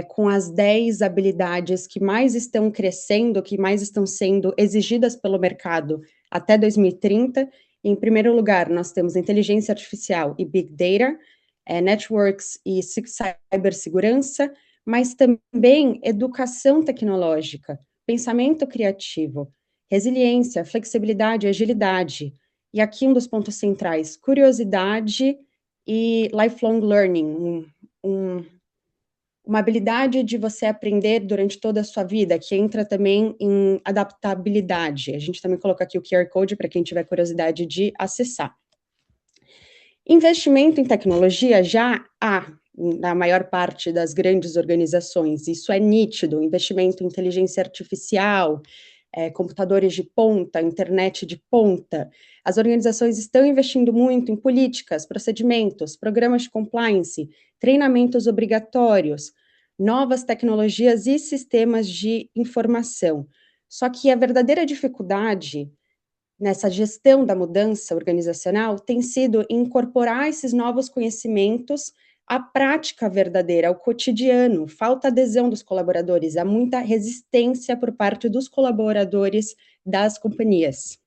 com as 10 habilidades que mais estão crescendo, que mais estão sendo exigidas pelo mercado até 2030. Em primeiro lugar, nós temos inteligência artificial e Big Data, networks e cibersegurança, mas também educação tecnológica, pensamento criativo, resiliência, flexibilidade, agilidade. E aqui um dos pontos centrais, curiosidade e lifelong learning, uma habilidade de você aprender durante toda a sua vida, que entra também em adaptabilidade. A gente também coloca aqui o QR Code para quem tiver curiosidade de acessar. Investimento em tecnologia já há na maior parte das grandes organizações, isso é nítido, investimento em inteligência artificial, computadores de ponta, internet de ponta. As organizações estão investindo muito em políticas, procedimentos, programas de compliance, treinamentos obrigatórios, novas tecnologias e sistemas de informação. Só que a verdadeira dificuldade nessa gestão da mudança organizacional tem sido incorporar esses novos conhecimentos à prática verdadeira, ao cotidiano. Falta adesão dos colaboradores, há muita resistência por parte dos colaboradores das companhias.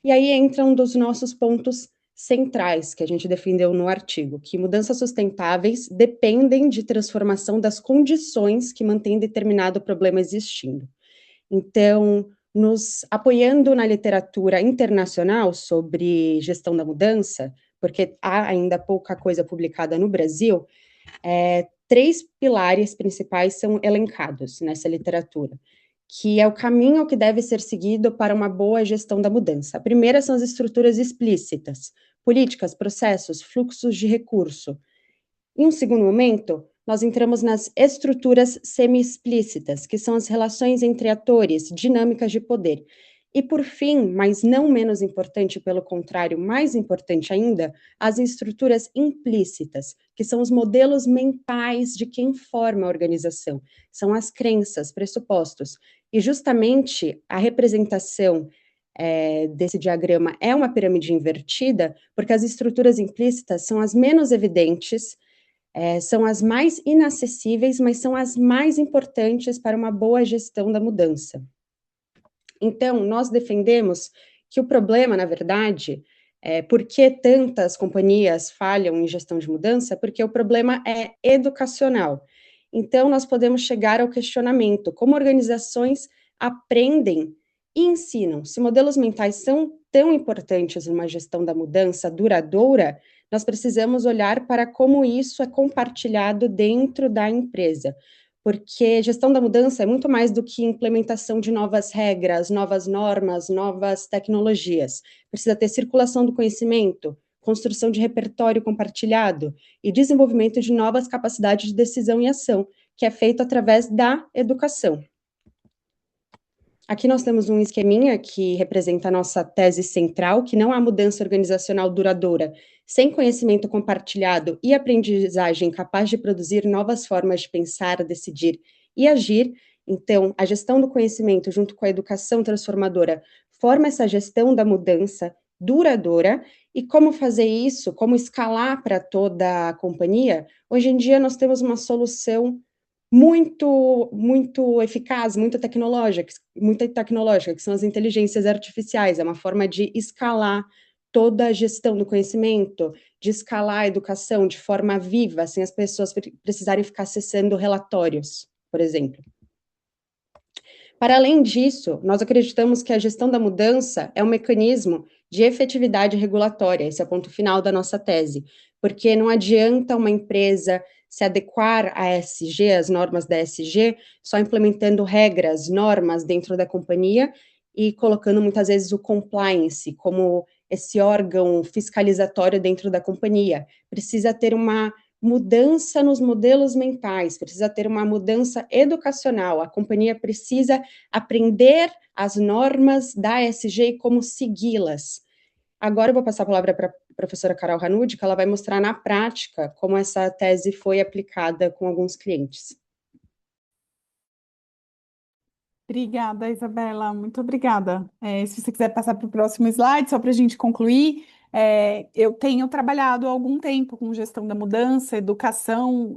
E aí entra um dos nossos pontos centrais que a gente defendeu no artigo, que mudanças sustentáveis dependem de transformação das condições que mantêm determinado problema existindo. Então, nos apoiando na literatura internacional sobre gestão da mudança, porque há ainda pouca coisa publicada no Brasil, 3 pilares principais são elencados nessa literatura, que é o caminho que deve ser seguido para uma boa gestão da mudança. A primeira são as estruturas explícitas, políticas, processos, fluxos de recurso. Em um segundo momento, nós entramos nas estruturas semi-explícitas, que são as relações entre atores, dinâmicas de poder. E, por fim, mas não menos importante, pelo contrário, mais importante ainda, as estruturas implícitas, que são os modelos mentais de quem forma a organização, são as crenças, pressupostos. E, justamente, a representação desse diagrama é uma pirâmide invertida, porque as estruturas implícitas são as menos evidentes, são as mais inacessíveis, mas são as mais importantes para uma boa gestão da mudança. Então, nós defendemos que o problema, na verdade, por que tantas companhias falham em gestão de mudança? Porque o problema é educacional. Então, nós podemos chegar ao questionamento: como organizações aprendem e ensinam? Se modelos mentais são tão importantes numa gestão da mudança duradoura, nós precisamos olhar para como isso é compartilhado dentro da empresa, porque gestão da mudança é muito mais do que implementação de novas regras, novas normas, novas tecnologias. Precisa ter circulação do conhecimento, construção de repertório compartilhado e desenvolvimento de novas capacidades de decisão e ação, que é feito através da educação. Aqui nós temos um esqueminha que representa a nossa tese central, que não há mudança organizacional duradoura sem conhecimento compartilhado e aprendizagem capaz de produzir novas formas de pensar, decidir e agir. Então, a gestão do conhecimento junto com a educação transformadora forma essa gestão da mudança duradoura. E como fazer isso, como escalar para toda a companhia? Hoje em dia nós temos uma solução muito eficaz, muito tecnológica, que são as inteligências artificiais. É uma forma de escalar toda a gestão do conhecimento, de escalar a educação de forma viva, sem as pessoas precisarem ficar acessando relatórios, por exemplo. Para além disso, nós acreditamos que a gestão da mudança é um mecanismo de efetividade regulatória, esse é o ponto final da nossa tese, porque não adianta uma empresa se adequar à ESG, às normas da ESG, só implementando regras, normas dentro da companhia e colocando muitas vezes o compliance como esse órgão fiscalizatório dentro da companhia. Precisa ter uma mudança nos modelos mentais, precisa ter uma mudança educacional, a companhia precisa aprender as normas da ESG e como segui-las. Agora eu vou passar a palavra para a professora Carol Hanud, que ela vai mostrar na prática como essa tese foi aplicada com alguns clientes. Obrigada, Isabela, muito obrigada. Se você quiser passar para o próximo slide, só para a gente concluir, eu tenho trabalhado há algum tempo com gestão da mudança, educação,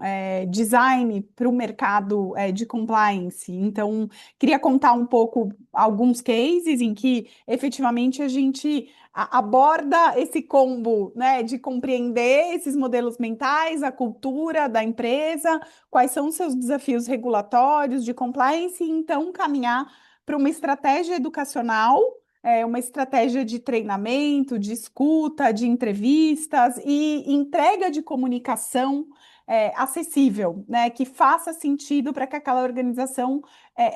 design para o mercado de compliance. Então, queria contar um pouco alguns cases em que efetivamente a gente aborda esse combo, né, de compreender esses modelos mentais, a cultura da empresa, quais são os seus desafios regulatórios de compliance, e então caminhar para uma estratégia educacional, uma estratégia de treinamento, de escuta, de entrevistas e entrega de comunicação acessível, né, que faça sentido para que aquela organização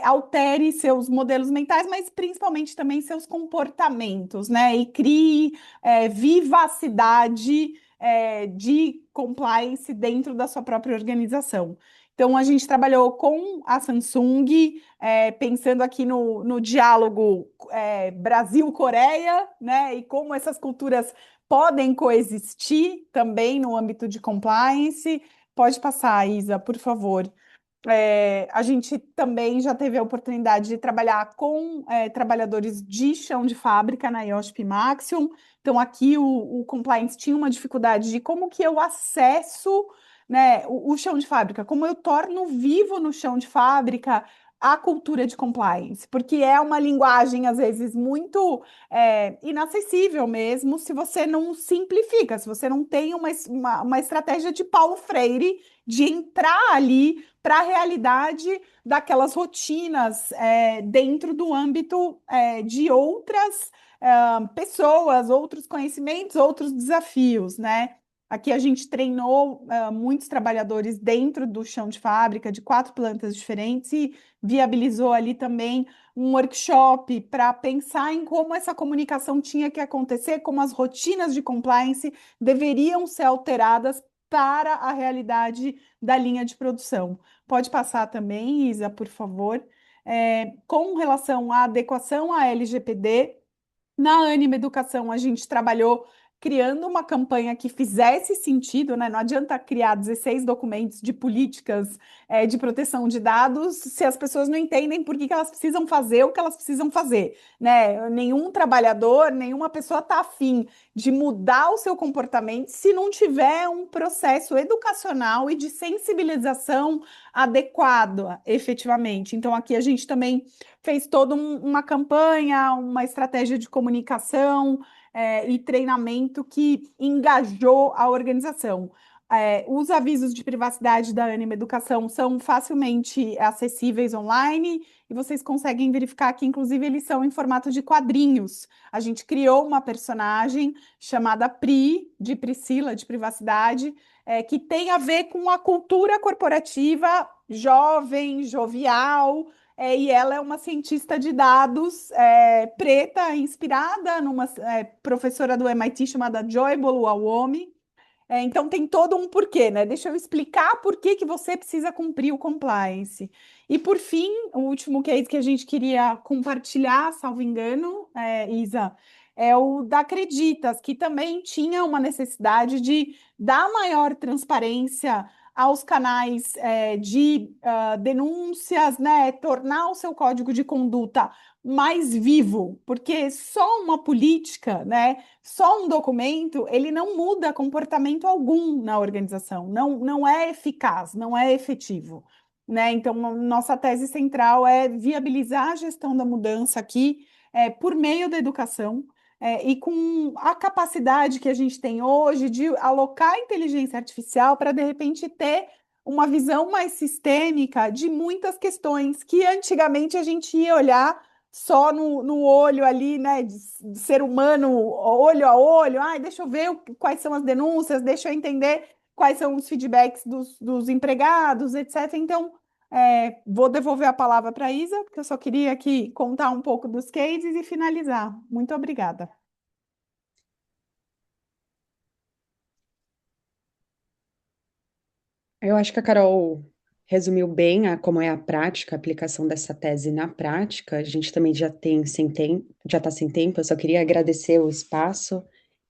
altere seus modelos mentais, mas principalmente também seus comportamentos, né, e crie vivacidade de compliance dentro da sua própria organização. Então, a gente trabalhou com a Samsung, pensando aqui no diálogo Brasil-Coreia, né, e como essas culturas podem coexistir também no âmbito de compliance. Pode passar, Isa, por favor. A gente também já teve a oportunidade de trabalhar com trabalhadores de chão de fábrica na IOSP Maxium. Então, aqui o compliance tinha uma dificuldade de como que eu acesso, né, o chão de fábrica, como eu torno vivo no chão de fábrica a cultura de compliance, porque é uma linguagem, às vezes, muito inacessível mesmo, se você não simplifica, se você não tem uma estratégia de Paulo Freire de entrar ali para a realidade daquelas rotinas dentro do âmbito de outras pessoas, outros conhecimentos, outros desafios, né? Aqui a gente treinou muitos trabalhadores dentro do chão de fábrica, de 4 plantas diferentes, e viabilizou ali também um workshop para pensar em como essa comunicação tinha que acontecer, como as rotinas de compliance deveriam ser alteradas para a realidade da linha de produção. Pode passar também, Isa, por favor. Com relação à adequação à LGPD, na Anima Educação, a gente trabalhou criando uma campanha que fizesse sentido, né? Não adianta criar 16 documentos de políticas de proteção de dados se as pessoas não entendem por que elas precisam fazer o que elas precisam fazer, né? Nenhum trabalhador, nenhuma pessoa está afim de mudar o seu comportamento se não tiver um processo educacional e de sensibilização adequado, efetivamente. Então, aqui a gente também fez toda uma campanha, uma estratégia de comunicação e treinamento que engajou a organização. Os avisos de privacidade da Anima Educação são facilmente acessíveis online e vocês conseguem verificar que, inclusive, eles são em formato de quadrinhos. A gente criou uma personagem chamada Pri, de Priscila, de privacidade, que tem a ver com a cultura corporativa jovem, jovial, e ela é uma cientista de dados preta, inspirada numa professora do MIT chamada Joy Boluawome. Então tem todo um porquê, né? Deixa eu explicar por que que você precisa cumprir o compliance. E por fim, o último case que a gente queria compartilhar, salvo engano, Isa, é o da Acreditas, que também tinha uma necessidade de dar maior transparência aos canais de denúncias, né? Tornar o seu código de conduta mais vivo, porque só uma política, né? Só um documento, ele não muda comportamento algum na organização, não é eficaz, não é efetivo, né? Então, nossa tese central é viabilizar a gestão da mudança aqui por meio da educação e com a capacidade que a gente tem hoje de alocar a inteligência artificial para, de repente, ter uma visão mais sistêmica de muitas questões que antigamente a gente ia olhar só no olho ali, né, de ser humano, olho a olho, deixa eu ver quais são as denúncias, deixa eu entender quais são os feedbacks dos empregados, etc. Então, vou devolver a palavra para a Isa, porque eu só queria aqui contar um pouco dos cases e finalizar. Muito obrigada. Eu acho que a Carol resumiu bem como é a prática, a aplicação dessa tese na prática. A gente também já está sem tempo. Eu só queria agradecer o espaço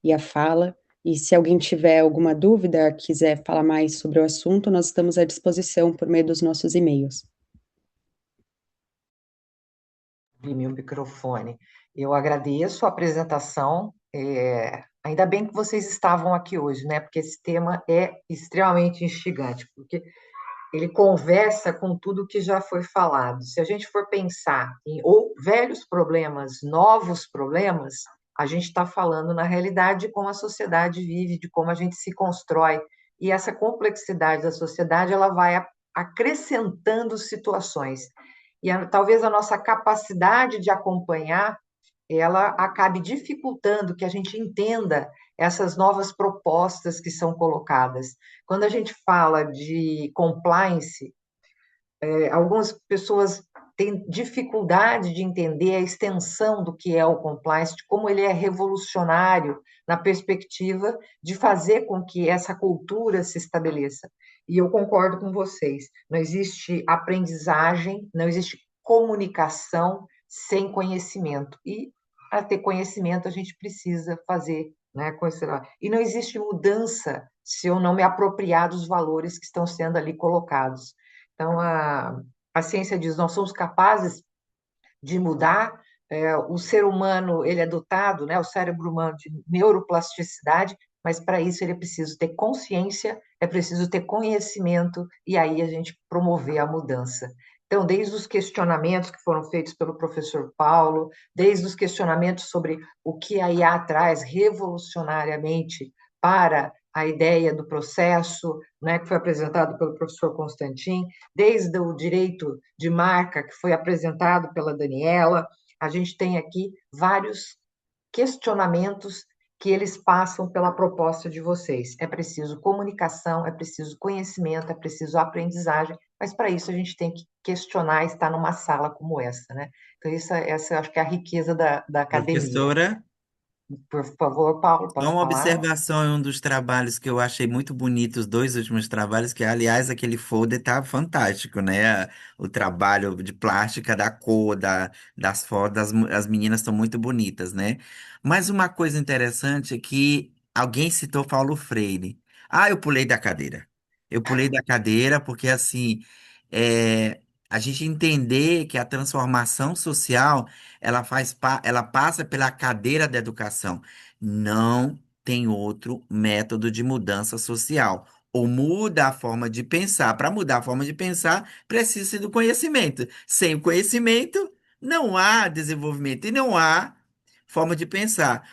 e a fala. E se alguém tiver alguma dúvida, quiser falar mais sobre o assunto, nós estamos à disposição por meio dos nossos e-mails. Meu microfone. Eu agradeço a apresentação. Ainda bem que vocês estavam aqui hoje, né? Porque esse tema é extremamente instigante, porque ele conversa com tudo que já foi falado. Se a gente for pensar em velhos problemas, novos problemas, a gente está falando, na realidade, de como a sociedade vive, de como a gente se constrói. E essa complexidade da sociedade ela vai acrescentando situações. E talvez a nossa capacidade de acompanhar ela acabe dificultando que a gente entenda essas novas propostas que são colocadas. Quando a gente fala de compliance, algumas pessoas têm dificuldade de entender a extensão do que é o compliance, de como ele é revolucionário na perspectiva de fazer com que essa cultura se estabeleça. E eu concordo com vocês, não existe aprendizagem, não existe comunicação sem conhecimento. E para ter conhecimento, a gente precisa fazer, né, e não existe mudança se eu não me apropriar dos valores que estão sendo ali colocados. Então, a ciência diz, nós somos capazes de mudar. O ser humano, ele é dotado, né, o cérebro humano, de neuroplasticidade, mas para isso ele é preciso ter consciência, é preciso ter conhecimento, e aí a gente promover a mudança. Então, desde os questionamentos que foram feitos pelo professor Paulo, desde os questionamentos sobre o que a IA traz revolucionariamente para a ideia do processo, né, que foi apresentado pelo professor Constantin, desde o direito de marca, que foi apresentado pela Daniela, a gente tem aqui vários questionamentos que eles passam pela proposta de vocês. É preciso comunicação, é preciso conhecimento, é preciso aprendizagem, mas para isso a gente tem que questionar e estar numa sala como essa, né? Então, essa eu acho que é a riqueza da academia. Professora, Por favor, Paulo, só pode uma falar? observação em um dos trabalhos que eu achei muito bonito, os dois últimos trabalhos, que, aliás, aquele folder tá fantástico, né? O trabalho de plástica, da cor, das fotos, as meninas estão muito bonitas, né? Mas uma coisa interessante é que alguém citou Paulo Freire. Ah, eu pulei da cadeira. Eu pulei da cadeira porque, assim, é, a gente entender que a transformação social, ela passa pela cadeira da educação. Não tem outro método de mudança social. Ou muda a forma de pensar. Para mudar a forma de pensar, precisa do conhecimento. Sem o conhecimento, não há desenvolvimento e não há forma de pensar.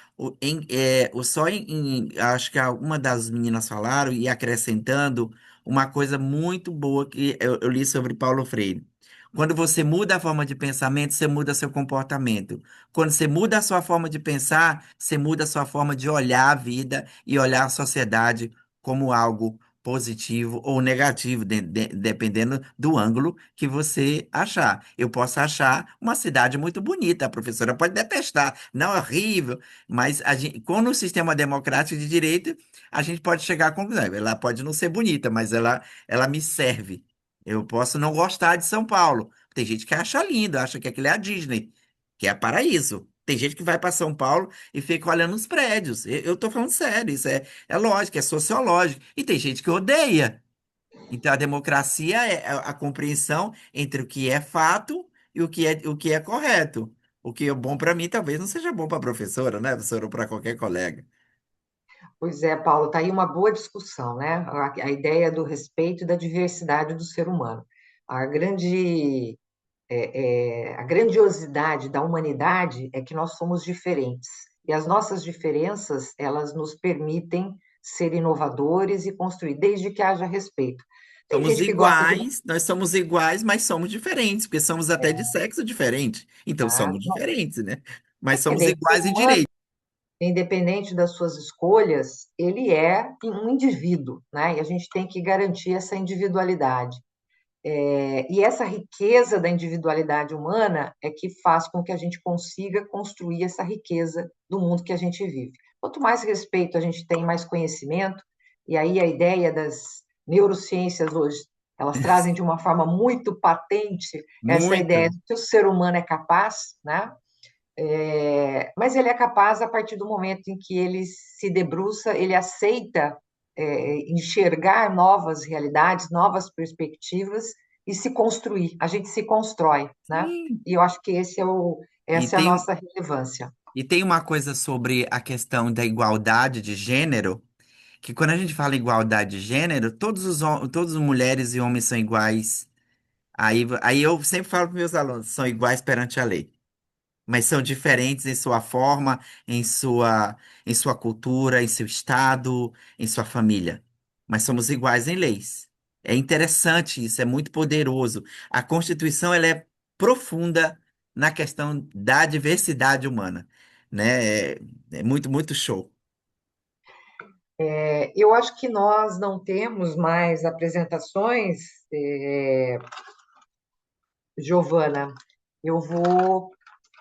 Acho que uma das meninas falaram, e acrescentando uma coisa muito boa que eu li sobre Paulo Freire. Quando você muda a forma de pensamento, você muda seu comportamento. Quando você muda a sua forma de pensar, você muda a sua forma de olhar a vida e olhar a sociedade como algo positivo ou negativo, dependendo do ângulo que você achar. Eu posso achar uma cidade muito bonita, a professora pode detestar, não é horrível, mas como no sistema democrático de direito, a gente pode chegar à conclusão. Ela pode não ser bonita, mas ela me serve. Eu posso não gostar de São Paulo. Tem gente que acha lindo, acha que aquilo é a Disney, que é paraíso. Tem gente que vai para São Paulo e fica olhando os prédios. Eu tô falando sério, isso é lógico, é sociológico. E tem gente que odeia. Então a democracia é a compreensão entre o que é fato e o que é correto. O que é bom para mim talvez não seja bom para a professora, né, professora, ou para qualquer colega. Pois é, Paulo, está aí uma boa discussão, né? A ideia do respeito e da diversidade do ser humano. A grande a grandiosidade da humanidade é que nós somos diferentes. E as nossas diferenças, elas nos permitem ser inovadores e construir, desde que haja respeito. Tem Somos gente que gosta de... iguais, nós somos iguais, mas somos diferentes, porque somos até de sexo diferente. Então Ah, somos diferentes, né? Mas quer somos dizer, o ser iguais em humano, direito. independente das suas escolhas, ele é um indivíduo, né? E a gente tem que garantir essa individualidade. E essa riqueza da individualidade humana é que faz com que a gente consiga construir essa riqueza do mundo que a gente vive. Quanto mais respeito a gente tem, mais conhecimento, e aí a ideia das neurociências hoje, elas trazem de uma forma muito patente essa ideia Muito. de que o ser humano é capaz, né? Mas ele é capaz a partir do momento em que ele se debruça, ele aceita enxergar novas realidades, novas perspectivas e se construir. A gente se constrói, né? Sim. E eu acho que E essa é a tem, nossa relevância. e tem uma coisa sobre a questão da igualdade de gênero, que quando a gente fala igualdade de gênero, todas as mulheres e homens são iguais. Aí eu sempre falo para meus alunos, são iguais perante a lei. Mas são diferentes em sua forma, em sua cultura, em seu estado, em sua família. Mas somos iguais em leis. É interessante isso, é muito poderoso. A Constituição ela é profunda na questão da diversidade humana, né? É muito, muito show. Eu acho que nós não temos mais apresentações, Giovana. Eu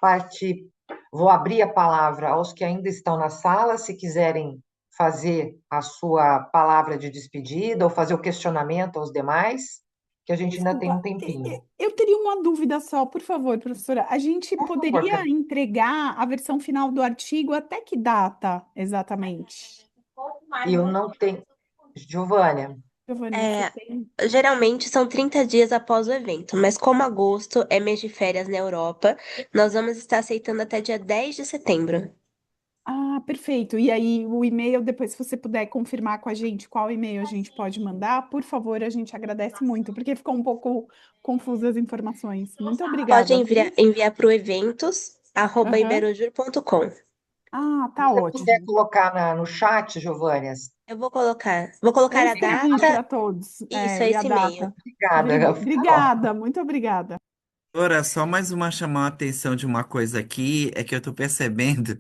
partir, vou abrir a palavra aos que ainda estão na sala, se quiserem fazer a sua palavra de despedida ou fazer o questionamento aos demais, que a gente ainda tem um Desculpa, tempinho. eu teria uma dúvida só, por favor, professora. A gente Por favor, poderia entregar a versão final do artigo até que data, exatamente? eu não tenho. Giovânia, Giovanni, você É, tem. geralmente são 30 dias após o evento, mas como agosto é mês de férias na Europa, nós vamos estar aceitando até dia 10 de setembro. Ah, perfeito. E aí, o e-mail, depois, se você puder confirmar com a gente qual e-mail a gente pode mandar, por favor, a gente agradece muito, porque ficou um pouco confusas as informações. Muito Pode obrigada, enviar, viu? enviar para o Aham. eventos@iberojur.com. Ah, Se tá você puder ótimo. colocar no chat, Giovânia, Eu vou colocar Eu a escrevi data, para todos, isso, é e a esse e-mail. data. obrigada. Ó, Obrigada, muito obrigada. Doutora, só mais uma chamar a atenção de uma coisa aqui, é que eu tô percebendo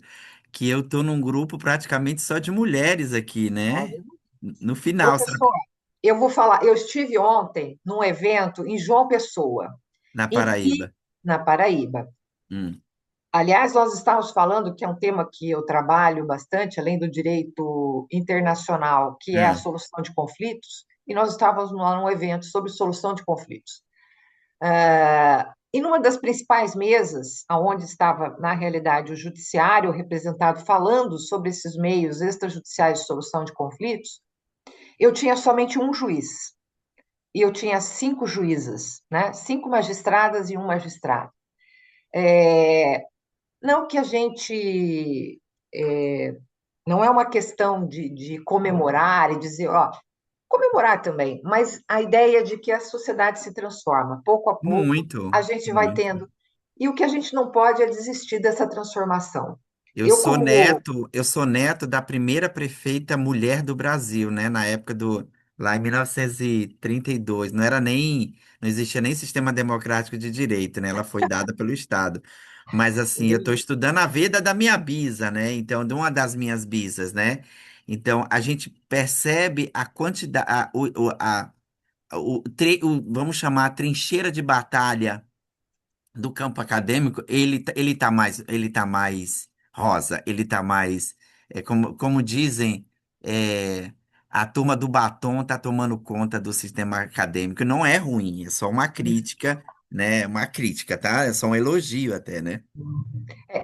que eu tô num grupo praticamente só de mulheres aqui, né? No final, professor, sabe? eu vou falar, eu estive ontem num evento em João Pessoa, Na em que, Paraíba. na Paraíba. Hum, Aliás, nós estávamos falando que é um tema que eu trabalho bastante, além do direito internacional, que é a é. solução de conflitos, e nós estávamos num evento sobre solução de conflitos. E numa das principais mesas, onde estava, na realidade, o judiciário representado falando sobre esses meios extrajudiciais de solução de conflitos, eu tinha somente um juiz, e eu tinha cinco juízas, né? Cinco magistradas e um magistrado. Não que a gente não é uma questão de comemorar e dizer, ó, comemorar também, mas a ideia de que a sociedade se transforma. Pouco a pouco, Muito, a gente vai muito. tendo. E o que a gente não pode é desistir dessa transformação. Eu Eu, sou como. neto, eu sou neto da primeira prefeita mulher do Brasil, né? Na época do, lá em 1932, não existia nem sistema democrático de direito, né? Ela foi dada pelo Estado. Mas assim, eu estou estudando a vida da minha bisa, né? Então, de uma das minhas bisas, né? Então, a gente percebe a quantidade, vamos chamar a trincheira de batalha do campo acadêmico, ele tá mais rosa, ele tá mais, como dizem, é, a turma do batom tá tomando conta do sistema acadêmico. Não é ruim, é só uma crítica, né? Uma crítica, tá? É só um elogio até, né?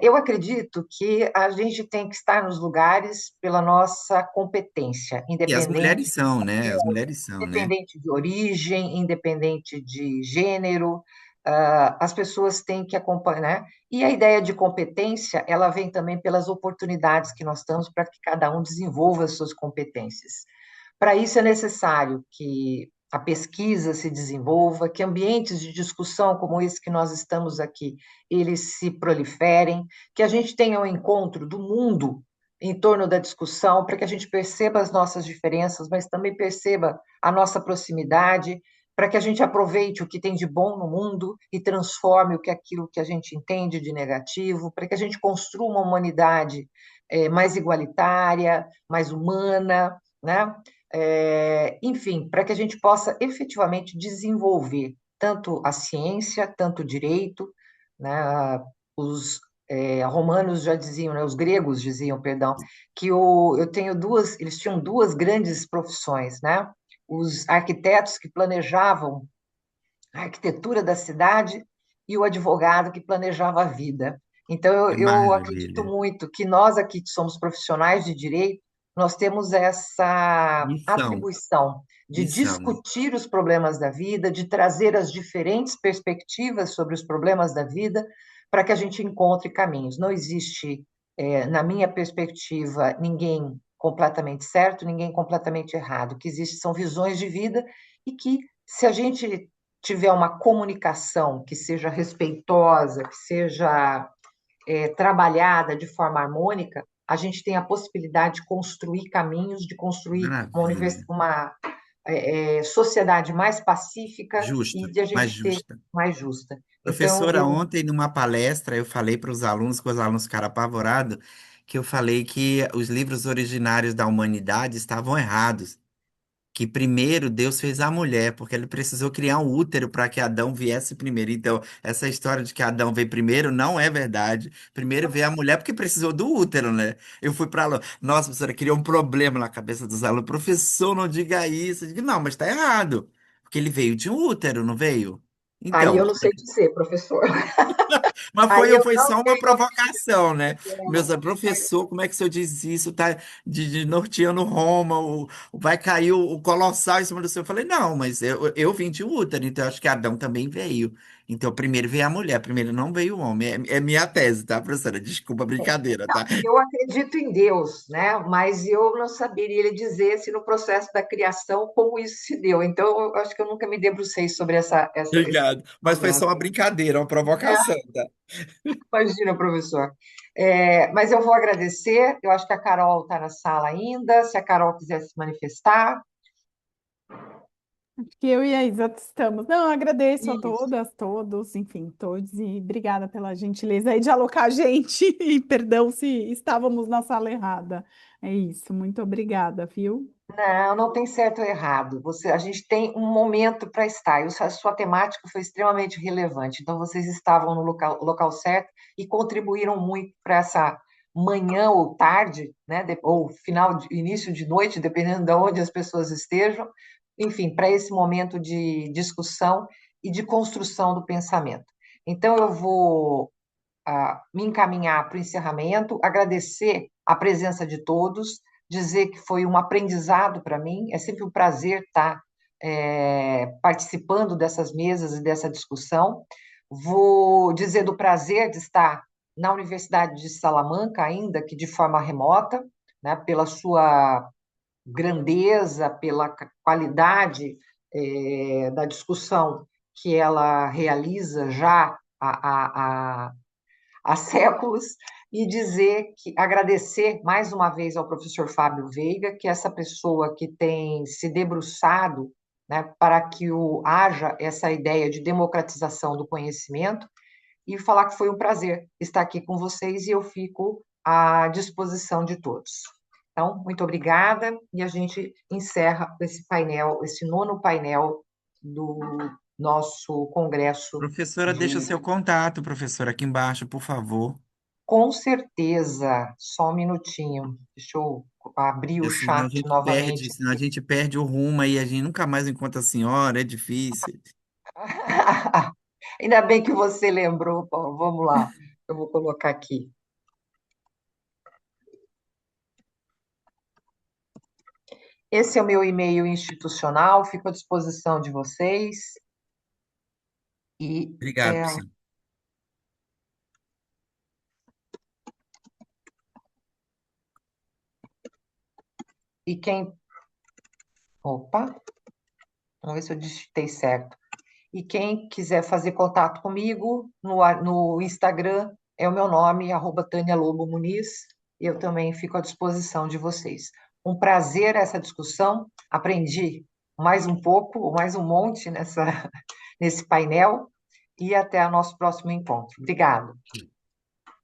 Eu acredito que a gente tem que estar nos lugares pela nossa competência, E as mulheres são, né? As mulheres são, né? independente de origem, independente de gênero, as pessoas têm que acompanhar, né? E a ideia de competência, ela vem também pelas oportunidades que nós temos para que cada um desenvolva as suas competências. Para isso é necessário que a pesquisa se desenvolva, que ambientes de discussão como esse que nós estamos aqui, eles se proliferem, que a gente tenha um encontro do mundo em torno da discussão, para que a gente perceba as nossas diferenças, mas também perceba a nossa proximidade, para que a gente aproveite o que tem de bom no mundo e transforme aquilo que a gente entende de negativo, para que a gente construa uma humanidade mais igualitária, mais humana, né? Enfim, para que a gente possa efetivamente desenvolver tanto a ciência, tanto o direito, né? Os romanos já diziam, né? Os gregos diziam, perdão, que eu tenho eles tinham duas grandes profissões, né? Os arquitetos que planejavam a arquitetura da cidade e o advogado que planejava a vida. Então, Que eu acredito maravilha. muito que nós aqui que somos profissionais de direito, nós temos essa Missão, atribuição de missão. discutir os problemas da vida, de trazer as diferentes perspectivas sobre os problemas da vida, para que a gente encontre caminhos. Não existe, na minha perspectiva, ninguém completamente certo, ninguém completamente errado. O que existe são visões de vida e que, se a gente tiver uma comunicação que seja respeitosa, que seja trabalhada de forma harmônica, a gente tem a possibilidade de construir caminhos, de construir Maravilha. uma sociedade mais pacífica e Justa, de a mais gente ter justa. mais justa. Então, Professora, ontem numa palestra eu falei para os alunos, que os alunos ficaram apavorados, que eu falei que os livros originários da humanidade estavam errados. Que primeiro Deus fez a mulher, porque ele precisou criar um útero para que Adão viesse primeiro. Então, essa história de que Adão veio primeiro não é verdade. Primeiro veio a mulher porque precisou do útero, né? Eu fui para aula. Nossa, professora, criou um problema na cabeça dos alunos. Professor, não diga isso. Eu digo, não, mas está errado. Porque ele veio de um útero, não veio? aí Então, eu não sei dizer, professor. Mas Aí eu foi não só uma tenho provocação, né? Meus opinião. professor, como é que o senhor diz isso? Tá de norteando Roma, vai cair o colossal em cima do senhor. Eu falei, não, mas eu vim de útero, então eu acho que Adão também veio. Então primeiro veio a mulher, primeiro não veio o homem. É minha tese, tá, professora? Desculpa a brincadeira, Não, tá? eu acredito em Deus, né? Mas eu não saberia lhe dizer se no processo da criação como isso se deu. Então, eu acho que eu nunca me debrucei sobre esse Obrigado. Mas foi só momento. uma brincadeira, uma provocação, tá? Imagina, professor. Mas eu vou agradecer. Eu acho que a Carol está na sala ainda. Se a Carol quiser se manifestar. Que eu e a Isa estamos. Não, eu agradeço a Isso. todas, todos, enfim, todos, e obrigada pela gentileza aí de alocar a gente, e perdão se estávamos na sala errada. É isso, muito obrigada, viu? Não, não tem certo ou errado. A gente tem um momento para estar. E a sua temática foi extremamente relevante. Então, vocês estavam no local certo e contribuíram muito para essa manhã ou tarde, né, ou início de noite, dependendo de onde as pessoas estejam. Enfim, para esse momento de discussão e de construção do pensamento. Então, eu vou me encaminhar para o encerramento, agradecer a presença de todos, dizer que foi um aprendizado para mim, é sempre um prazer estar participando dessas mesas e dessa discussão. Vou dizer do prazer de estar na Universidade de Salamanca, ainda que de forma remota, né, pela sua grandeza, pela qualidade da discussão que ela realiza já há séculos, e agradecer mais uma vez ao professor Fábio Veiga, que é essa pessoa que tem se debruçado, né, para que haja essa ideia de democratização do conhecimento, e falar que foi um prazer estar aqui com vocês e eu fico à disposição de todos. Então, muito obrigada, e a gente encerra esse painel, esse nono painel do nosso congresso Professora, deixa o de seu contato, professora, aqui embaixo, por favor. Com certeza, só um minutinho. Deixa eu abrir o Porque chat novamente. senão a gente perde o rumo aí, a gente nunca mais encontra a senhora, é difícil. Ainda bem que você lembrou, Paulo. Vamos lá, eu vou colocar aqui. Esse é o meu e-mail institucional, fico à disposição de vocês. E, Obrigado, é, professora. e quem. Opa, vamos ver se eu digitei certo. E quem quiser fazer contato comigo no Instagram, é o meu nome, @Tânia Lobo Muniz. Eu também fico à disposição de vocês. Um prazer essa discussão. Aprendi mais um pouco, mais um monte nesse painel. E até o nosso próximo encontro. Obrigada.